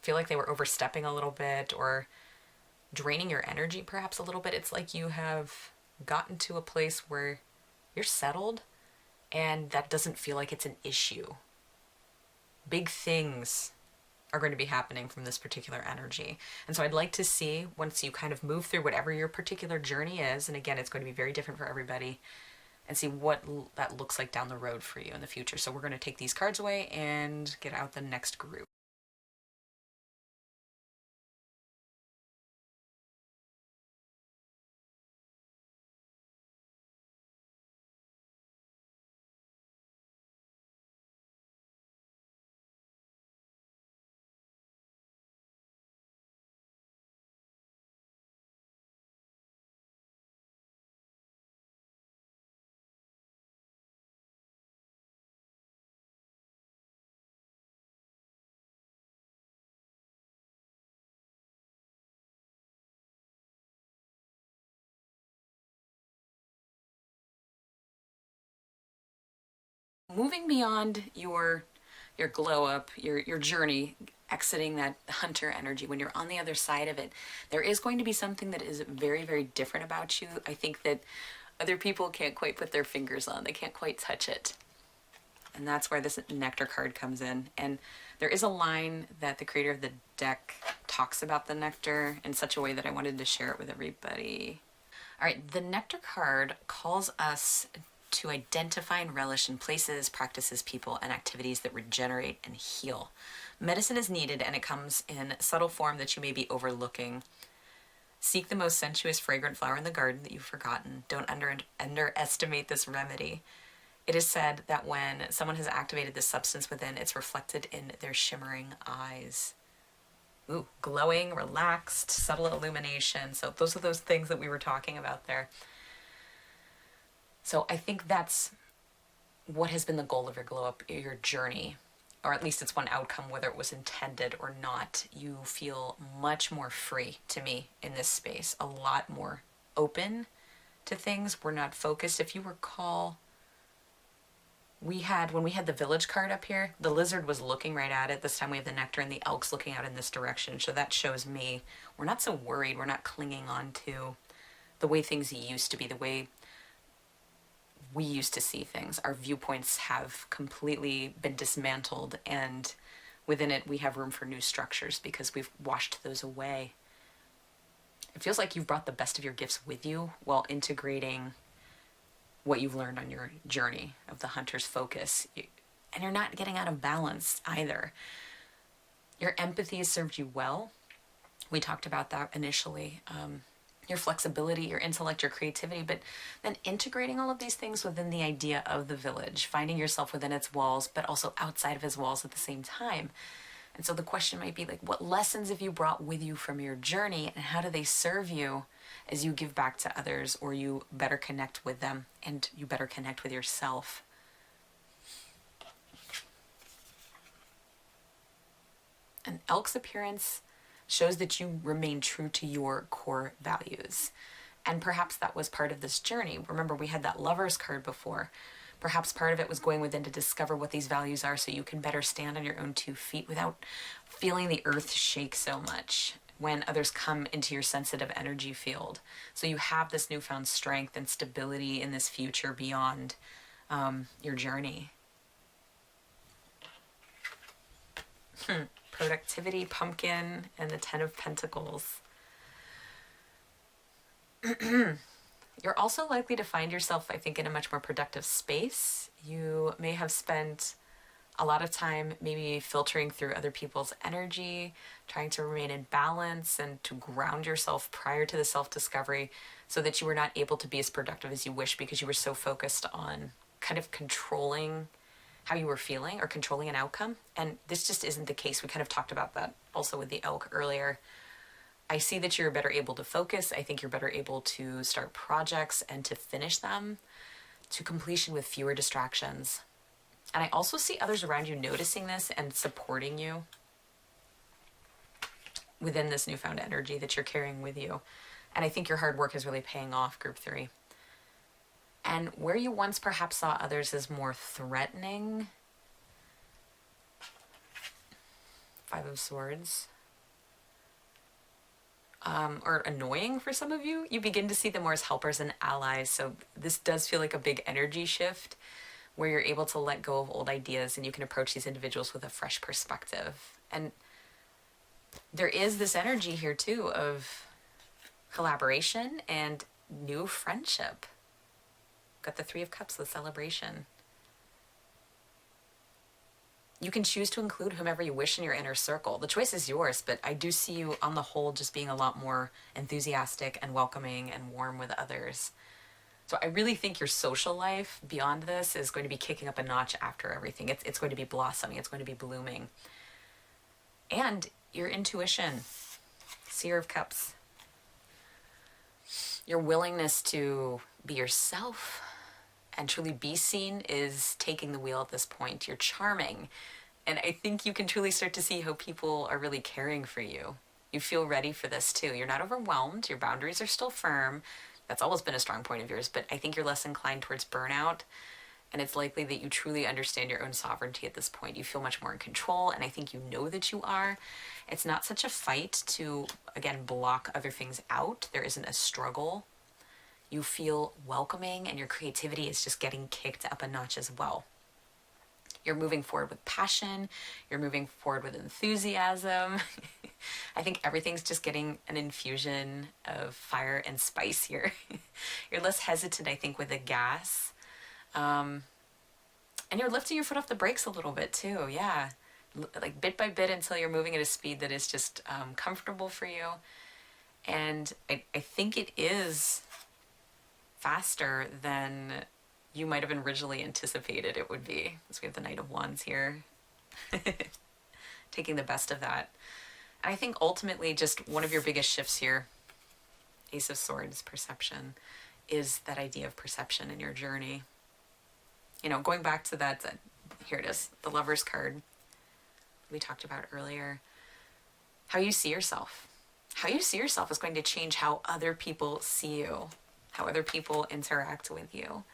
feel like they were overstepping a little bit or draining your energy perhaps a little bit, it's like you have gotten to a place where you're settled and that doesn't feel like it's an issue. Big things are going to be happening from this particular energy. And so I'd like to see, once you kind of move through whatever your particular journey is, and again, it's going to be very different for everybody, and see what that looks like down the road for you in the future. So we're going to take these cards away and get out the next group. Moving beyond your glow up, your journey, exiting that hunter energy, when you're on the other side of it, there is going to be something that is very, very different about you. I think that other people can't quite put their fingers on. They can't quite touch it. And that's where this nectar card comes in. And there is a line that the creator of the deck talks about the nectar in such a way that I wanted to share it with everybody. All right, the nectar card calls us to identify and relish in places, practices, people, and activities that regenerate and heal. Medicine is needed, and it comes in subtle form that you may be overlooking. Seek the most sensuous, fragrant flower in the garden that you've forgotten. Don't underestimate this remedy. It is said that when someone has activated the substance within, it's reflected in their shimmering eyes. Ooh, glowing, relaxed, subtle illumination. So those are those things that we were talking about there. So I think that's what has been the goal of your glow up, your journey, or at least it's one outcome, whether it was intended or not. You feel much more free to me in this space, a lot more open to things. We're not focused. If you recall, when we had the village card up here, the lizard was looking right at it. This time we have the nectar and the elk's looking out in this direction. So that shows me we're not so worried. We're not clinging on to the way things used to be, the way we used to see things. Our viewpoints have completely been dismantled, and within it we have room for new structures because we've washed those away. It feels like you've brought the best of your gifts with you while integrating what you've learned on your journey of the hunter's focus. And you're not getting out of balance either. Your empathy has served you well. We talked about that initially. Your flexibility, your intellect, your creativity, but then integrating all of these things within the idea of the village, finding yourself within its walls, but also outside of its walls at the same time. And so the question might be like, what lessons have you brought with you from your journey, and how do they serve you as you give back to others, or you better connect with them and you better connect with yourself? An elk's appearance shows that you remain true to your core values. And perhaps that was part of this journey. Remember, we had that Lover's card before. Perhaps part of it was going within to discover what these values are so you can better stand on your own 2 feet without feeling the earth shake so much when others come into your sensitive energy field. So you have this newfound strength and stability in this future beyond your journey. Productivity, pumpkin, and the 10 of Pentacles. You're also likely to find yourself, I think, in a much more productive space. You may have spent a lot of time maybe filtering through other people's energy, trying to remain in balance and to ground yourself prior to the self-discovery so that you were not able to be as productive as you wish because you were so focused on kind of controlling how you were feeling or controlling an outcome. And this just isn't the case. We kind of talked about that also with the elk earlier. I see that you're better able to focus. I think you're better able to start projects and to finish them to completion with fewer distractions. And I also see others around you noticing this and supporting you within this newfound energy that you're carrying with you. And I think your hard work is really paying off, group 3. And where you once perhaps saw others as more threatening, 5 of Swords, or annoying for some of you, you begin to see them more as helpers and allies. So this does feel like a big energy shift where you're able to let go of old ideas and you can approach these individuals with a fresh perspective. And there is this energy here too of collaboration and new friendship. Got the 3 of Cups, the celebration. You can choose to include whomever you wish in your inner circle. The choice is yours, but I do see you on the whole just being a lot more enthusiastic and welcoming and warm with others. So I really think your social life beyond this is going to be kicking up a notch after everything. It's going to be blossoming. It's going to be blooming. And your intuition, Seer of Cups. Your willingness to be yourself and truly be seen is taking the wheel at this point. You're charming. And I think you can truly start to see how people are really caring for you. You feel ready for this too. You're not overwhelmed. Your boundaries are still firm. That's always been a strong point of yours, but I think you're less inclined towards burnout. And it's likely that you truly understand your own sovereignty at this point. You feel much more in control, and I think you know that you are. It's not such a fight to, again, block other things out. There isn't a struggle. You feel welcoming, and your creativity is just getting kicked up a notch as well. You're moving forward with passion. You're moving forward with enthusiasm. I think everything's just getting an infusion of fire and spice here. You're less hesitant, I think, with the gas. And you're lifting your foot off the brakes a little bit too, yeah. Like bit by bit until you're moving at a speed that is just comfortable for you. And I think it is faster than you might have originally anticipated it would be. So we have the Knight of Wands here. Taking the best of that. And I think ultimately just one of your biggest shifts here, Ace of Swords, perception, is that idea of perception in your journey. You know, going back to that, here it is, the Lover's card we talked about earlier. How you see yourself. How you see yourself is going to change how other people see you, how other people interact with you,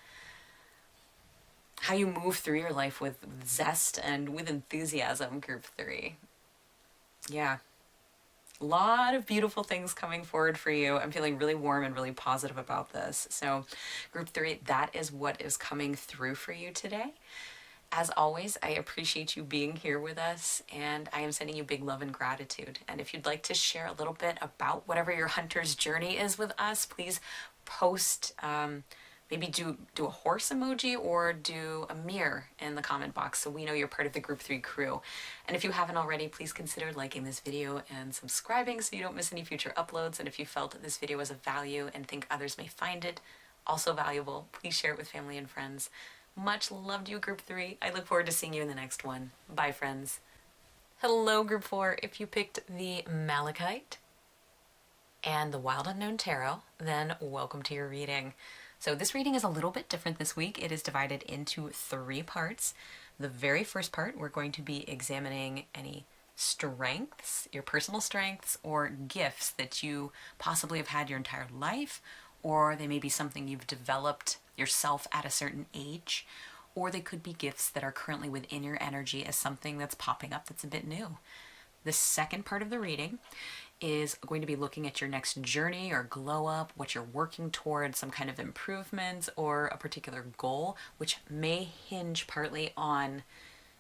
how you move through your life with zest and with enthusiasm, group 3. Yeah. A lot of beautiful things coming forward for you. I'm feeling really warm and really positive about this. So group 3, that is what is coming through for you today. As always, I appreciate you being here with us, and I am sending you big love and gratitude. And if you'd like to share a little bit about whatever your hunter's journey is with us, please post, maybe do a horse emoji or do a mirror in the comment box so we know you're part of the group 3 crew. And if you haven't already, please consider liking this video and subscribing so you don't miss any future uploads. And if you felt that this video was of value and think others may find it also valuable, please share it with family and friends. Much love to you, group 3. I look forward to seeing you in the next one. Bye, friends. Hello, group 4. If you picked the Malachite and the Wild Unknown Tarot, then welcome to your reading. So this reading is a little bit different this week. It is divided into 3 parts. The very first part, we're going to be examining any strengths, your personal strengths, or gifts that you possibly have had your entire life, or they may be something you've developed yourself at a certain age, or they could be gifts that are currently within your energy as something that's popping up that's a bit new. The second part of the reading is going to be looking at your next journey or glow up, what you're working towards, some kind of improvement or a particular goal, which may hinge partly on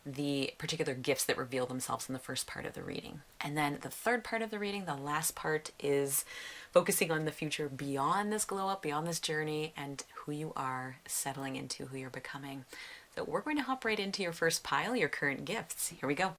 the particular gifts that reveal themselves in the first part of the reading. And then the third part of the reading, the last part, is focusing on the future beyond this glow up, beyond this journey, and who you are, settling into who you're becoming. So we're going to hop right into your first pile, your current gifts. Here we go.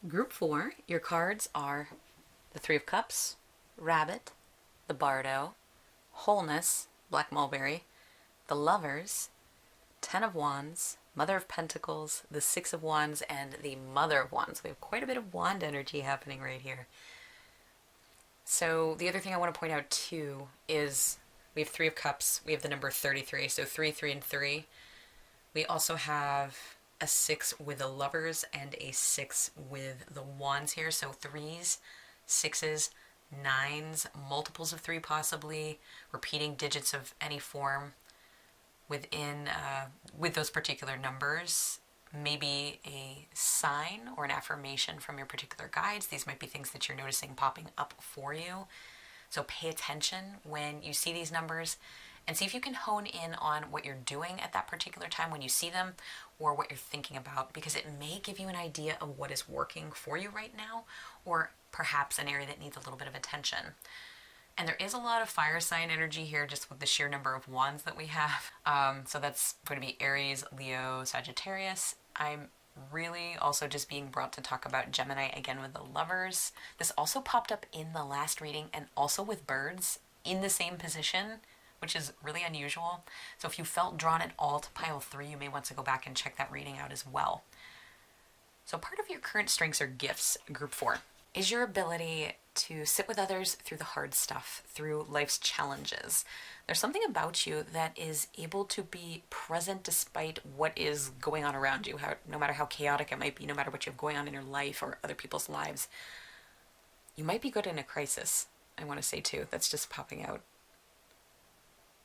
Group 4, your cards are the Three of Cups, Rabbit, the Bardo, Wholeness, Black Mulberry, the Lovers, Ten of Wands, Mother of Pentacles, the Six of Wands, and the Mother of Wands. We have quite a bit of wand energy happening right here. So the other thing I want to point out too is we have Three of Cups, we have the number 33, so 3, 3, and 3. We also have a 6 with the Lovers and a 6 with the Wands here, so 3s, 6s, 9s, multiples of 3 possibly, repeating digits of any form within with those particular numbers. Maybe a sign or an affirmation from your particular guides. These might be things that you're noticing popping up for you. So pay attention when you see these numbers and see if you can hone in on what you're doing at that particular time when you see them, or what you're thinking about, because it may give you an idea of what is working for you right now, or perhaps an area that needs a little bit of attention. And there is a lot of fire sign energy here just with the sheer number of wands that we have. So that's going to be Aries, Leo, Sagittarius. I'm really also just being brought to talk about Gemini again with the Lovers. This also popped up in the last reading and also with birds in the same position, which is really unusual. So if you felt drawn at all to pile 3, you may want to go back and check that reading out as well. So part of your current strengths or gifts, group 4, is your ability to sit with others through the hard stuff, through life's challenges. There's something about you that is able to be present despite what is going on around you, no matter how chaotic it might be, no matter what you have going on in your life or other people's lives. You might be good in a crisis, I want to say too. That's just popping out.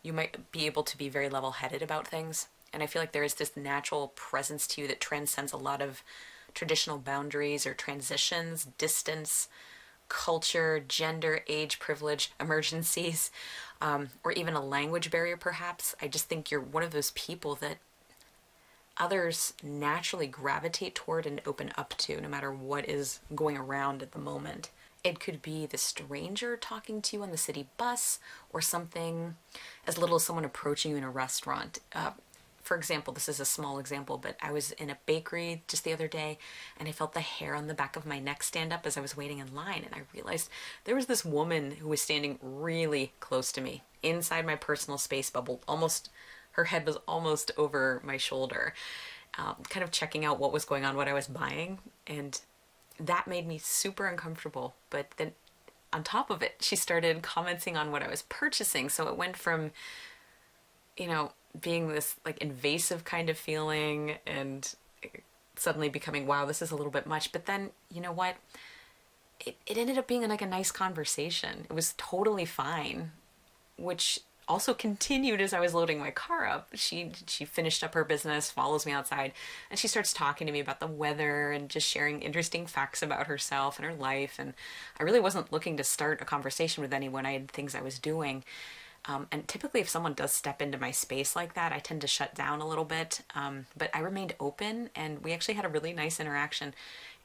You might be able to be very level-headed about things, and I feel like there is this natural presence to you that transcends a lot of traditional boundaries or transitions, distance, culture, gender, age, privilege, emergencies, or even a language barrier perhaps. I just think you're one of those people that others naturally gravitate toward and open up to, no matter what is going around at the moment. It could be the stranger talking to you on the city bus, or something as little as someone approaching you in a restaurant. For example, this is a small example, but I was in a bakery just the other day and I felt the hair on the back of my neck stand up as I was waiting in line, and I realized there was this woman who was standing really close to me inside my personal space bubble. Almost, her head was almost over my shoulder, kind of checking out what was going on, what I was buying, and that made me super uncomfortable. But then on top of it, she started commenting on what I was purchasing, so it went from, being this like invasive kind of feeling and suddenly becoming, wow, this is a little bit much. But then, you know what? It ended up being like a nice conversation. It was totally fine, which also continued as I was loading my car up. She finished up her business, follows me outside, and she starts talking to me about the weather and just sharing interesting facts about herself and her life. And I really wasn't looking to start a conversation with anyone. I had things I was doing. And typically if someone does step into my space like that, I tend to shut down a little bit. But I remained open, and we actually had a really nice interaction.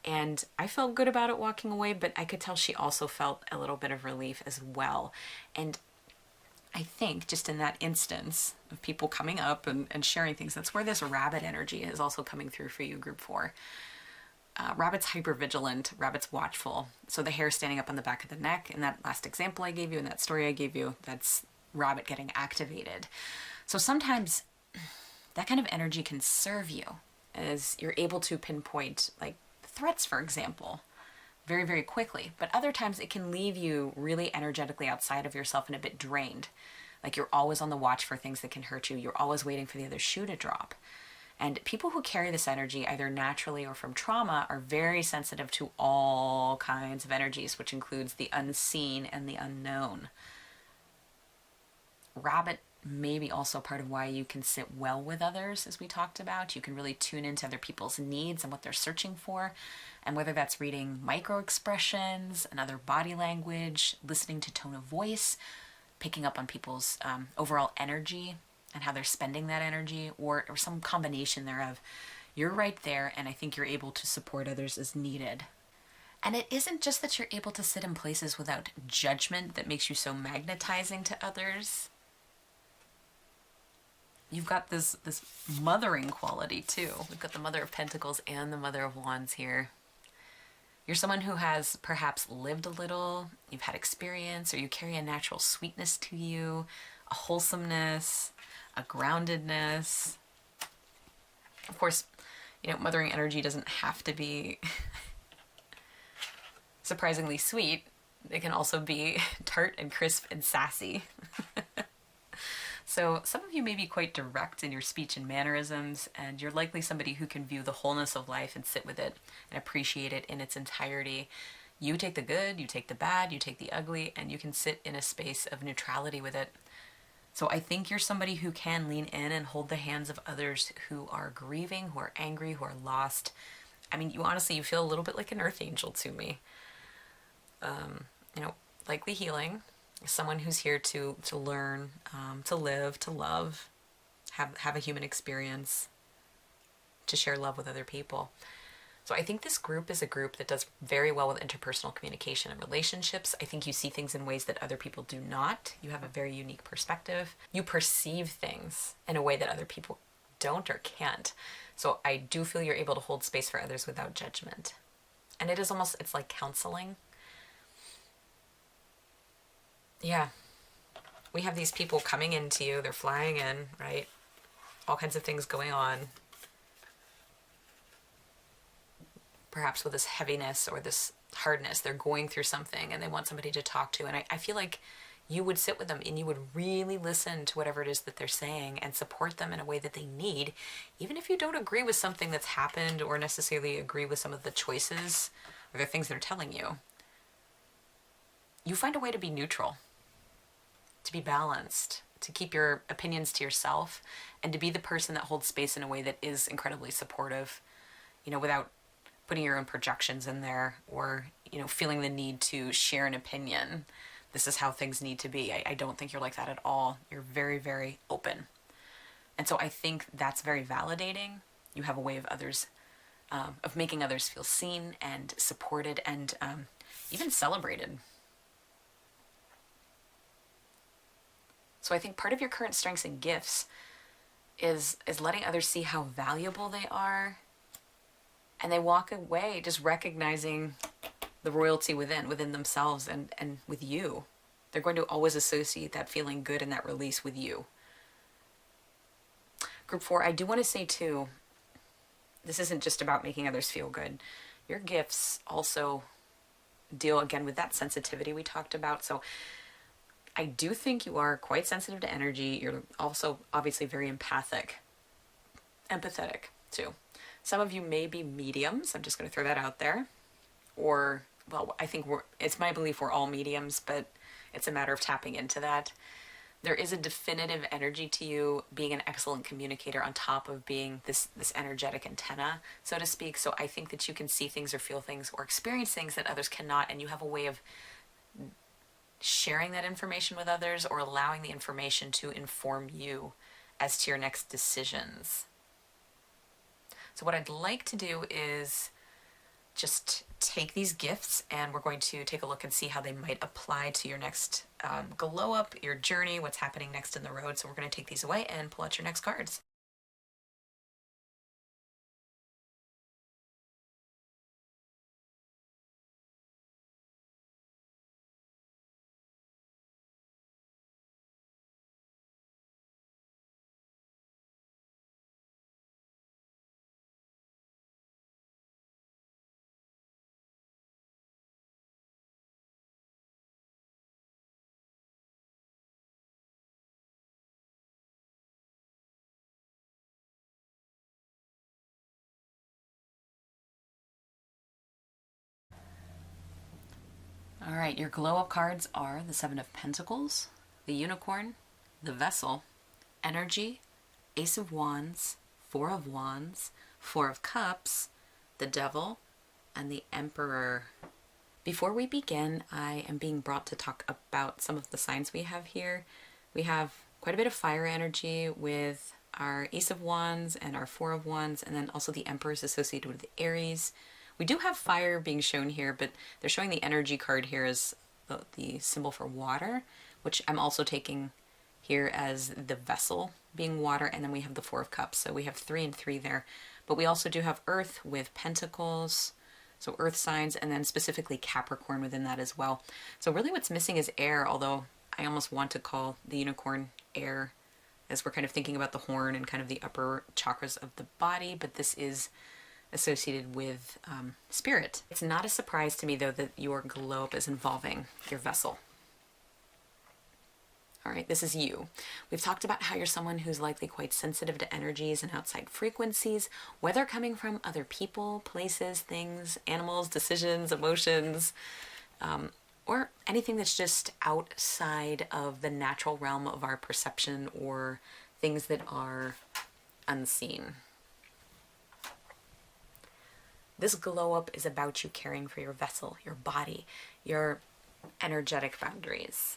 And I felt good about it walking away, but I could tell she also felt a little bit of relief as well. And I think just in that instance of people coming up and sharing things, that's where this rabbit energy is also coming through for you, group 4. Rabbit's hypervigilant, rabbit's watchful. So the hair standing up on the back of the neck, in that last example I gave you, in that story I gave you, that's rabbit getting activated. So sometimes that kind of energy can serve you, as you're able to pinpoint like threats, for example, very, very quickly. But other times it can leave you really energetically outside of yourself and a bit drained. Like you're always on the watch for things that can hurt you. You're always waiting for the other shoe to drop. And people who carry this energy, either naturally or from trauma, are very sensitive to all kinds of energies, which includes the unseen and the unknown. Rabbit may be also part of why you can sit well with others, as we talked about. You can really tune into other people's needs and what they're searching for. And whether that's reading micro expressions, another body language, listening to tone of voice, picking up on people's overall energy and how they're spending that energy, or some combination thereof, you're right there, and I think you're able to support others as needed. And it isn't just that you're able to sit in places without judgment that makes you so magnetizing to others. You've got this mothering quality too. We've got the Mother of Pentacles and the Mother of Wands here. You're someone who has perhaps lived a little, you've had experience, or you carry a natural sweetness to you, a wholesomeness, a groundedness. Of course, mothering energy doesn't have to be surprisingly sweet. It can also be tart and crisp and sassy. So some of you may be quite direct in your speech and mannerisms, and you're likely somebody who can view the wholeness of life and sit with it and appreciate it in its entirety. You take the good, you take the bad, you take the ugly, and you can sit in a space of neutrality with it. So I think you're somebody who can lean in and hold the hands of others who are grieving, who are angry, who are lost. I mean, you feel a little bit like an earth angel to me. Likely healing. Someone who's here to learn, to live, to love, have a human experience, to share love with other people. So I think this group is a group that does very well with interpersonal communication and relationships. I think you see things in ways that other people do not. You have a very unique perspective. You perceive things in a way that other people don't or can't. So I do feel you're able to hold space for others without judgment. And it's like counseling. Yeah. We have these people coming into you. They're flying in, right? All kinds of things going on. Perhaps with this heaviness or this hardness. They're going through something and they want somebody to talk to. And I feel like you would sit with them and you would really listen to whatever it is that they're saying and support them in a way that they need, even if you don't agree with something that's happened or necessarily agree with some of the choices or the things they're telling you. You find a way to be neutral, to be balanced, to keep your opinions to yourself, and to be the person that holds space in a way that is incredibly supportive, without putting your own projections in there or, feeling the need to share an opinion. This is how things need to be. I don't think you're like that at all. You're very, very open. And so I think that's very validating. You have a way of making others feel seen and supported and even celebrated. So I think part of your current strengths and gifts is letting others see how valuable they are. And they walk away just recognizing the royalty within themselves and with you. They're going to always associate that feeling good and that release with you. Group 4, I do want to say too, this isn't just about making others feel good. Your gifts also deal again with that sensitivity we talked about. So I do think you are quite sensitive to energy. You're also obviously very empathetic too. Some of you may be mediums. I'm just going to throw that out there. Or, well, I think it's my belief we're all mediums, but it's a matter of tapping into that. There is a definitive energy to you being an excellent communicator on top of being this energetic antenna, so to speak. So I think that you can see things or feel things or experience things that others cannot, and you have a way of sharing that information with others or allowing the information to inform you as to your next decisions. So what I'd like to do is just take these gifts and we're going to take a look and see how they might apply to your next glow up, your journey, what's happening next in the road. So we're going to take these away and pull out your next cards. All right, your glow up cards are the Seven of Pentacles, the Unicorn, the Vessel, Energy, Ace of Wands, Four of Wands, Four of Cups, the Devil, and the Emperor. Before we begin, I am being brought to talk about some of the signs we have here. We have quite a bit of fire energy with our Ace of Wands and our Four of Wands, and then also the Emperor is associated with the Aries. We do have fire being shown here, but they're showing the energy card here as the symbol for water, which I'm also taking here as the vessel being water, and then we have the Four of Cups. So we have 3 and 3 there. But we also do have Earth with Pentacles, So earth signs, and then specifically Capricorn within that as well. So really what's missing is air, although I almost want to call the unicorn air, as we're kind of thinking about the horn and kind of the upper chakras of the body, but this is associated with spirit. It's not a surprise to me, though, that your globe is involving your vessel. All right, this is you. We've talked about how you're someone who's likely quite sensitive to energies and outside frequencies, whether coming from other people, places, things, animals, decisions, emotions, or anything that's just outside of the natural realm of our perception or things that are unseen. This glow up is about you caring for your vessel, your body, your energetic boundaries.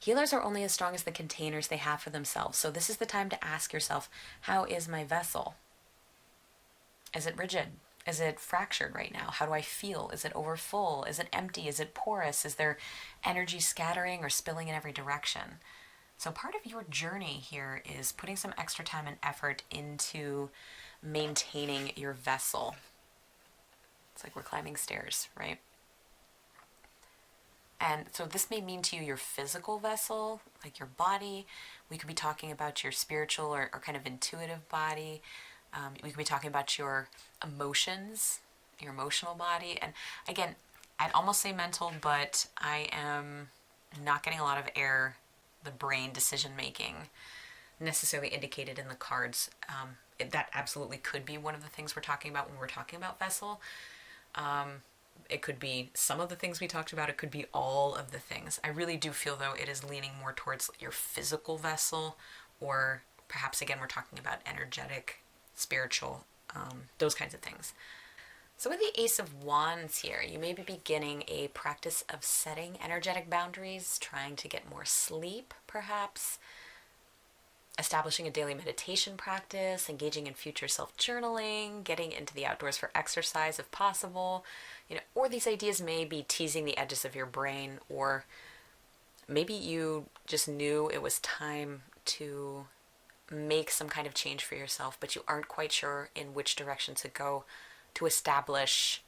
Healers are only as strong as the containers they have for themselves. So this is the time to ask yourself, how is my vessel? Is it rigid? Is it fractured right now? How do I feel? Is it overfull? Is it empty? Is it porous? Is there energy scattering or spilling in every direction? So part of your journey here is putting some extra time and effort into maintaining your vessel. It's like we're climbing stairs, right? And so this may mean to you your physical vessel, like your body. We could be talking about your spiritual or kind of intuitive body. We could be talking about your emotions, your emotional body. And again, I'd almost say mental, but I am not getting a lot of air, the brain decision making necessarily indicated in the cards. That absolutely could be one of the things we're talking about when we're talking about vessel. It could be some of the things we talked about. It could be all of the things. I really do feel, though, it is leaning more towards your physical vessel, or perhaps, again, we're talking about energetic, spiritual, those kinds of things. So with the Ace of Wands here, you may be beginning a practice of setting energetic boundaries, trying to get more sleep, perhaps, establishing a daily meditation practice, engaging in future self-journaling, getting into the outdoors for exercise if possible, or these ideas may be teasing the edges of your brain, or maybe you just knew it was time to make some kind of change for yourself, but you aren't quite sure in which direction to go to establish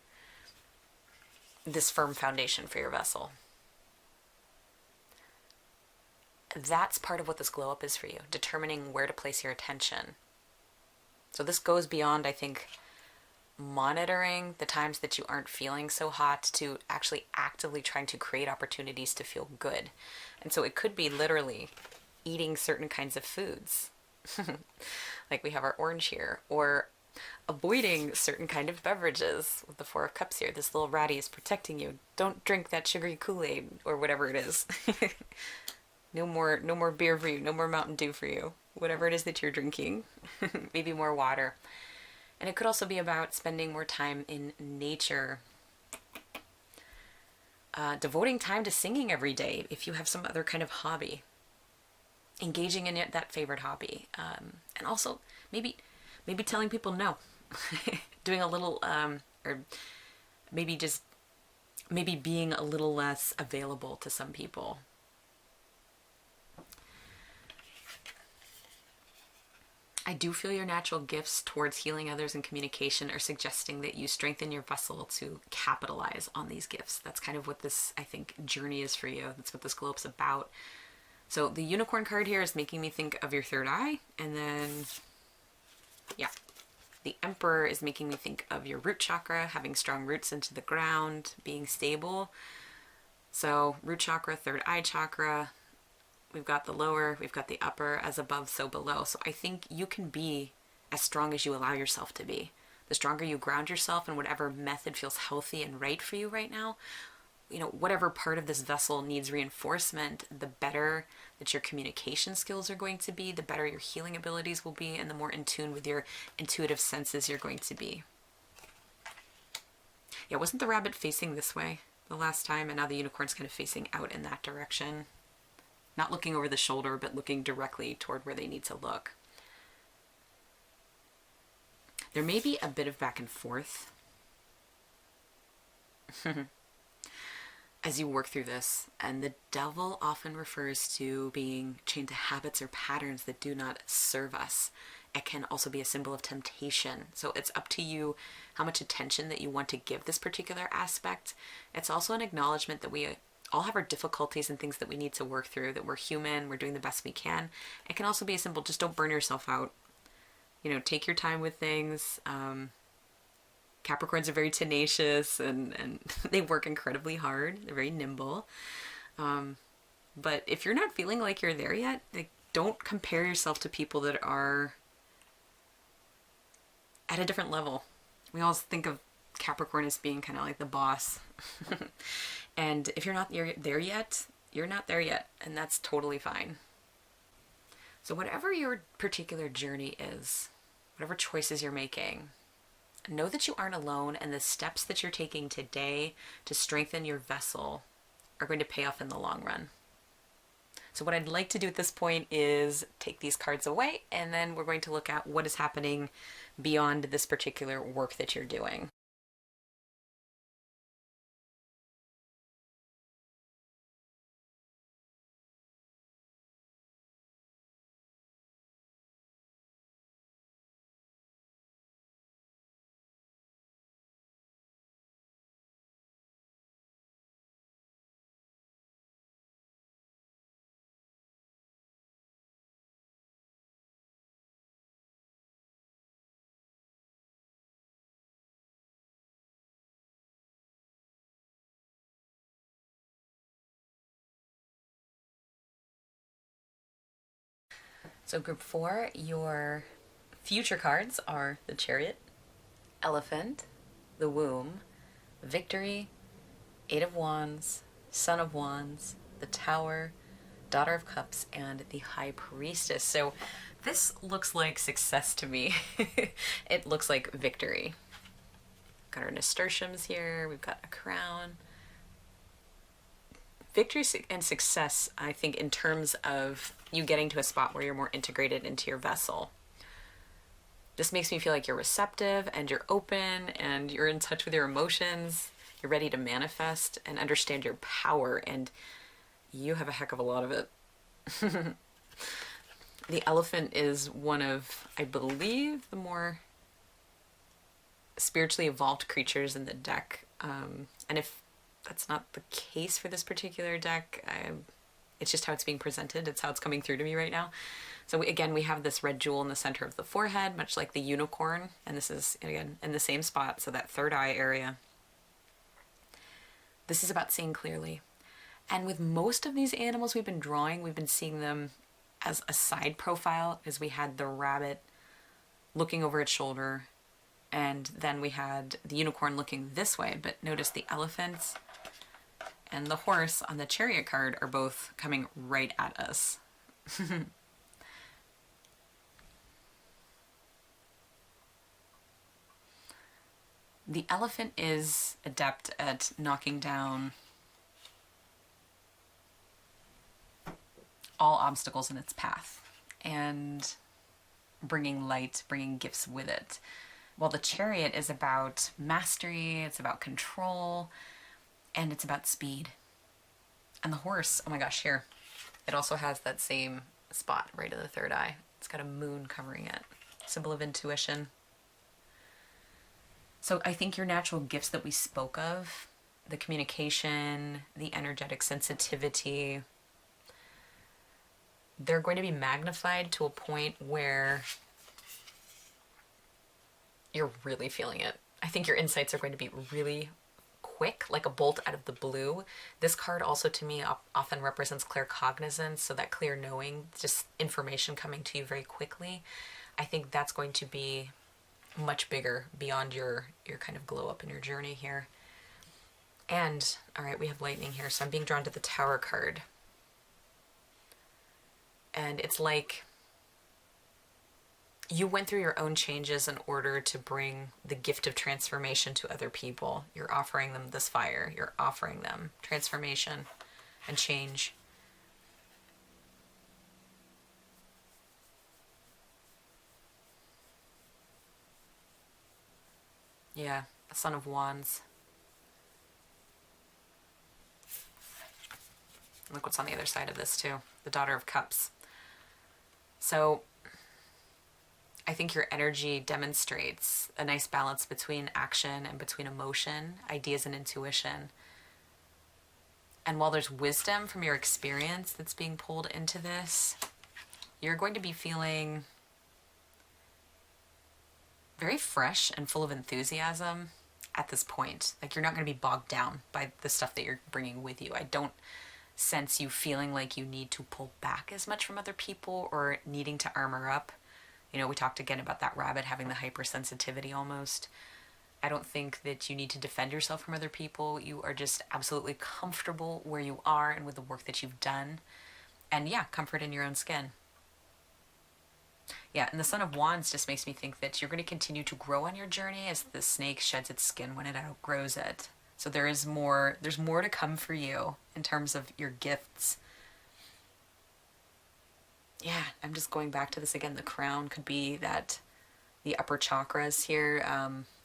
this firm foundation for your vessel. That's part of what this glow up is for you, determining where to place your attention. So this goes beyond, I think, monitoring the times that you aren't feeling so hot to actually actively trying to create opportunities to feel good. And so it could be literally eating certain kinds of foods, like we have our orange here, or avoiding certain kind of beverages with the Four of Cups here. This little ratty is protecting you. Don't drink that sugary Kool-Aid or whatever it is. No more beer for you, no more Mountain Dew for you, whatever it is that you're drinking. Maybe more water. And it could also be about spending more time in nature. Devoting time to singing every day if you have some other kind of hobby. Engaging in that favorite hobby. And also maybe telling people no. Doing a little, or maybe being a little less available to some people. I do feel your natural gifts towards healing others and communication are suggesting that you strengthen your vessel to capitalize on these gifts. That's kind of what this, I think, journey is for you. That's what this globe's about. So the unicorn card here is making me think of your third eye. And then, yeah, the Emperor is making me think of your root chakra, having strong roots into the ground, being stable. So root chakra, third eye chakra. We've got the lower, we've got the upper, as above, so below. So I think you can be as strong as you allow yourself to be. The stronger you ground yourself in whatever method feels healthy and right for you right now, whatever part of this vessel needs reinforcement, the better that your communication skills are going to be, the better your healing abilities will be, and the more in tune with your intuitive senses you're going to be. Yeah, wasn't the rabbit facing this way the last time? And now the unicorn's kind of facing out in that direction. Not looking over the shoulder, but looking directly toward where they need to look. There may be a bit of back and forth as you work through this. And the devil often refers to being chained to habits or patterns that do not serve us. It can also be a symbol of temptation. So it's up to you how much attention that you want to give this particular aspect. It's also an acknowledgement that we all have our difficulties and things that we need to work through, that we're human, we're doing the best we can. It can also be a symbol, just don't burn yourself out. You know, take your time with things. Capricorns are very tenacious and they work incredibly hard. They're very nimble. But if you're not feeling like you're there yet, like, don't compare yourself to people that are at a different level. We always think of Capricorn as being kind of like the boss. And if you're not there yet, you're not there yet, and that's totally fine. So whatever your particular journey is, whatever choices you're making, know that you aren't alone, and the steps that you're taking today to strengthen your vessel are going to pay off in the long run. So what I'd like to do at this point is take these cards away, and then we're going to look at what is happening beyond this particular work that you're doing. So group 4, your future cards are the Chariot, Elephant, the Womb, Victory, Eight of Wands, Son of Wands, the Tower, Daughter of Cups, and the High Priestess. So this looks like success to me. It looks like victory. Got our nasturtiums here. We've got a crown. Victory and success, I think, in terms of you getting to a spot where you're more integrated into your vessel. This makes me feel like you're receptive and you're open and you're in touch with your emotions. You're ready to manifest and understand your power, and you have a heck of a lot of it. The elephant is one of, I believe, the more spiritually evolved creatures in the deck. And if that's not the case for this particular deck, it's just how it's being presented. It's how it's coming through to me right now. So we have this red jewel in the center of the forehead, much like the unicorn. And this is, again, in the same spot, so that third eye area. This is about seeing clearly. And with most of these animals we've been drawing, we've been seeing them as a side profile, as we had the rabbit looking over its shoulder, and then we had the unicorn looking this way. But notice the elephant and the horse on the Chariot card are both coming right at us. The elephant is adept at knocking down all obstacles in its path and bringing light, bringing gifts with it. While the Chariot is about mastery, it's about control, and it's about speed. And the horse, oh my gosh, here, it also has that same spot right in the third eye. It's got a moon covering it, symbol of intuition. So I think your natural gifts that we spoke of, the communication, the energetic sensitivity, they're going to be magnified to a point where you're really feeling it. I think your insights are going to be really quick, like a bolt out of the blue. This card also, to me, often represents claircognizance, so that clear knowing, just information coming to you very quickly. I think that's going to be much bigger beyond your kind of glow up in your journey here. And, all right, we have lightning here, so I'm being drawn to the Tower card. And it's like you went through your own changes in order to bring the gift of transformation to other people. You're offering them this fire. You're offering them transformation and change. Yeah, the Son of Wands. Look what's on the other side of this too. The Daughter of Cups. So I think your energy demonstrates a nice balance between action and between emotion, ideas and intuition. And while there's wisdom from your experience that's being pulled into this, you're going to be feeling very fresh and full of enthusiasm at this point. Like, you're not going to be bogged down by the stuff that you're bringing with you. I don't sense you feeling like you need to pull back as much from other people or needing to armor up. You know, we talked again about that rabbit having the hypersensitivity almost. I don't think that you need to defend yourself from other people. You are just absolutely comfortable where you are and with the work that you've done. And yeah, comfort in your own skin. Yeah, and the Son of Wands just makes me think that you're going to continue to grow on your journey as the snake sheds its skin when it outgrows it. So there's more to come for you in terms of your gifts. Yeah, I'm just going back to this again. The crown could be that the upper chakras here,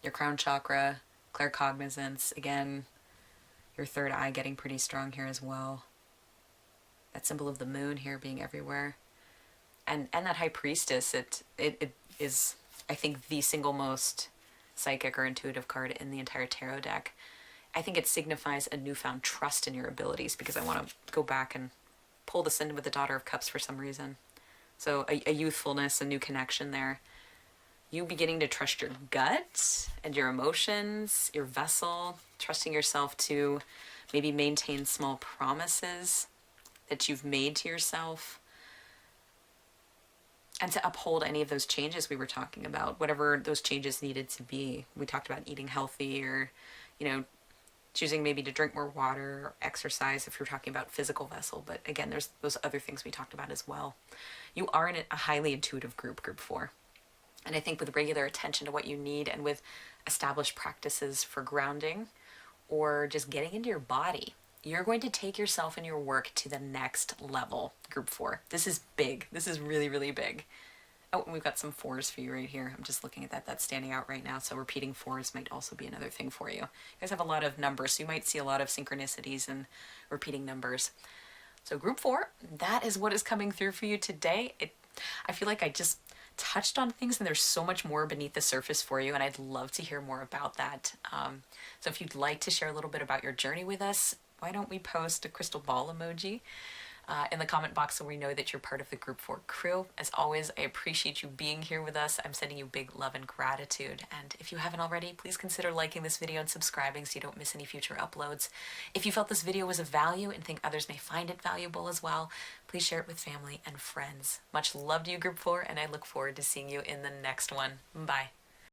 your crown chakra, claircognizance, again, your third eye getting pretty strong here as well. That symbol of the moon here being everywhere. And that High Priestess, it is, I think, the single most psychic or intuitive card in the entire tarot deck. I think it signifies a newfound trust in your abilities, because I want to go back and pull this in with the Daughter of Cups for some reason. So a youthfulness, a new connection there. You beginning to trust your gut and your emotions, your vessel, trusting yourself to maybe maintain small promises that you've made to yourself, and to uphold any of those changes we were talking about, whatever those changes needed to be. We talked about eating healthy, or, you know, choosing maybe to drink more water or exercise if you're talking about physical vessel. But again, there's those other things we talked about as well. You are in a highly intuitive group 4. And I think with regular attention to what you need and with established practices for grounding or just getting into your body, you're going to take yourself and your work to the next level, group 4. This is big. This is really, really big. Oh, and we've got some 4s for you right here. I'm just looking at that. That's standing out right now. So repeating 4s might also be another thing for you. You guys have a lot of numbers, so you might see a lot of synchronicities and repeating numbers. So group 4, that is what is coming through for you today. I feel like I just touched on things, and there's so much more beneath the surface for you, and I'd love to hear more about that. So if you'd like to share a little bit about your journey with us, why don't we post a crystal ball emoji in the comment box so we know that you're part of the group 4 crew. As always, I appreciate you being here with us. I'm sending you big love and gratitude. And if you haven't already, please consider liking this video and subscribing so you don't miss any future uploads. If you felt this video was of value and think others may find it valuable as well, please share it with family and friends. Much love to you, group 4, and I look forward to seeing you in the next one. Bye.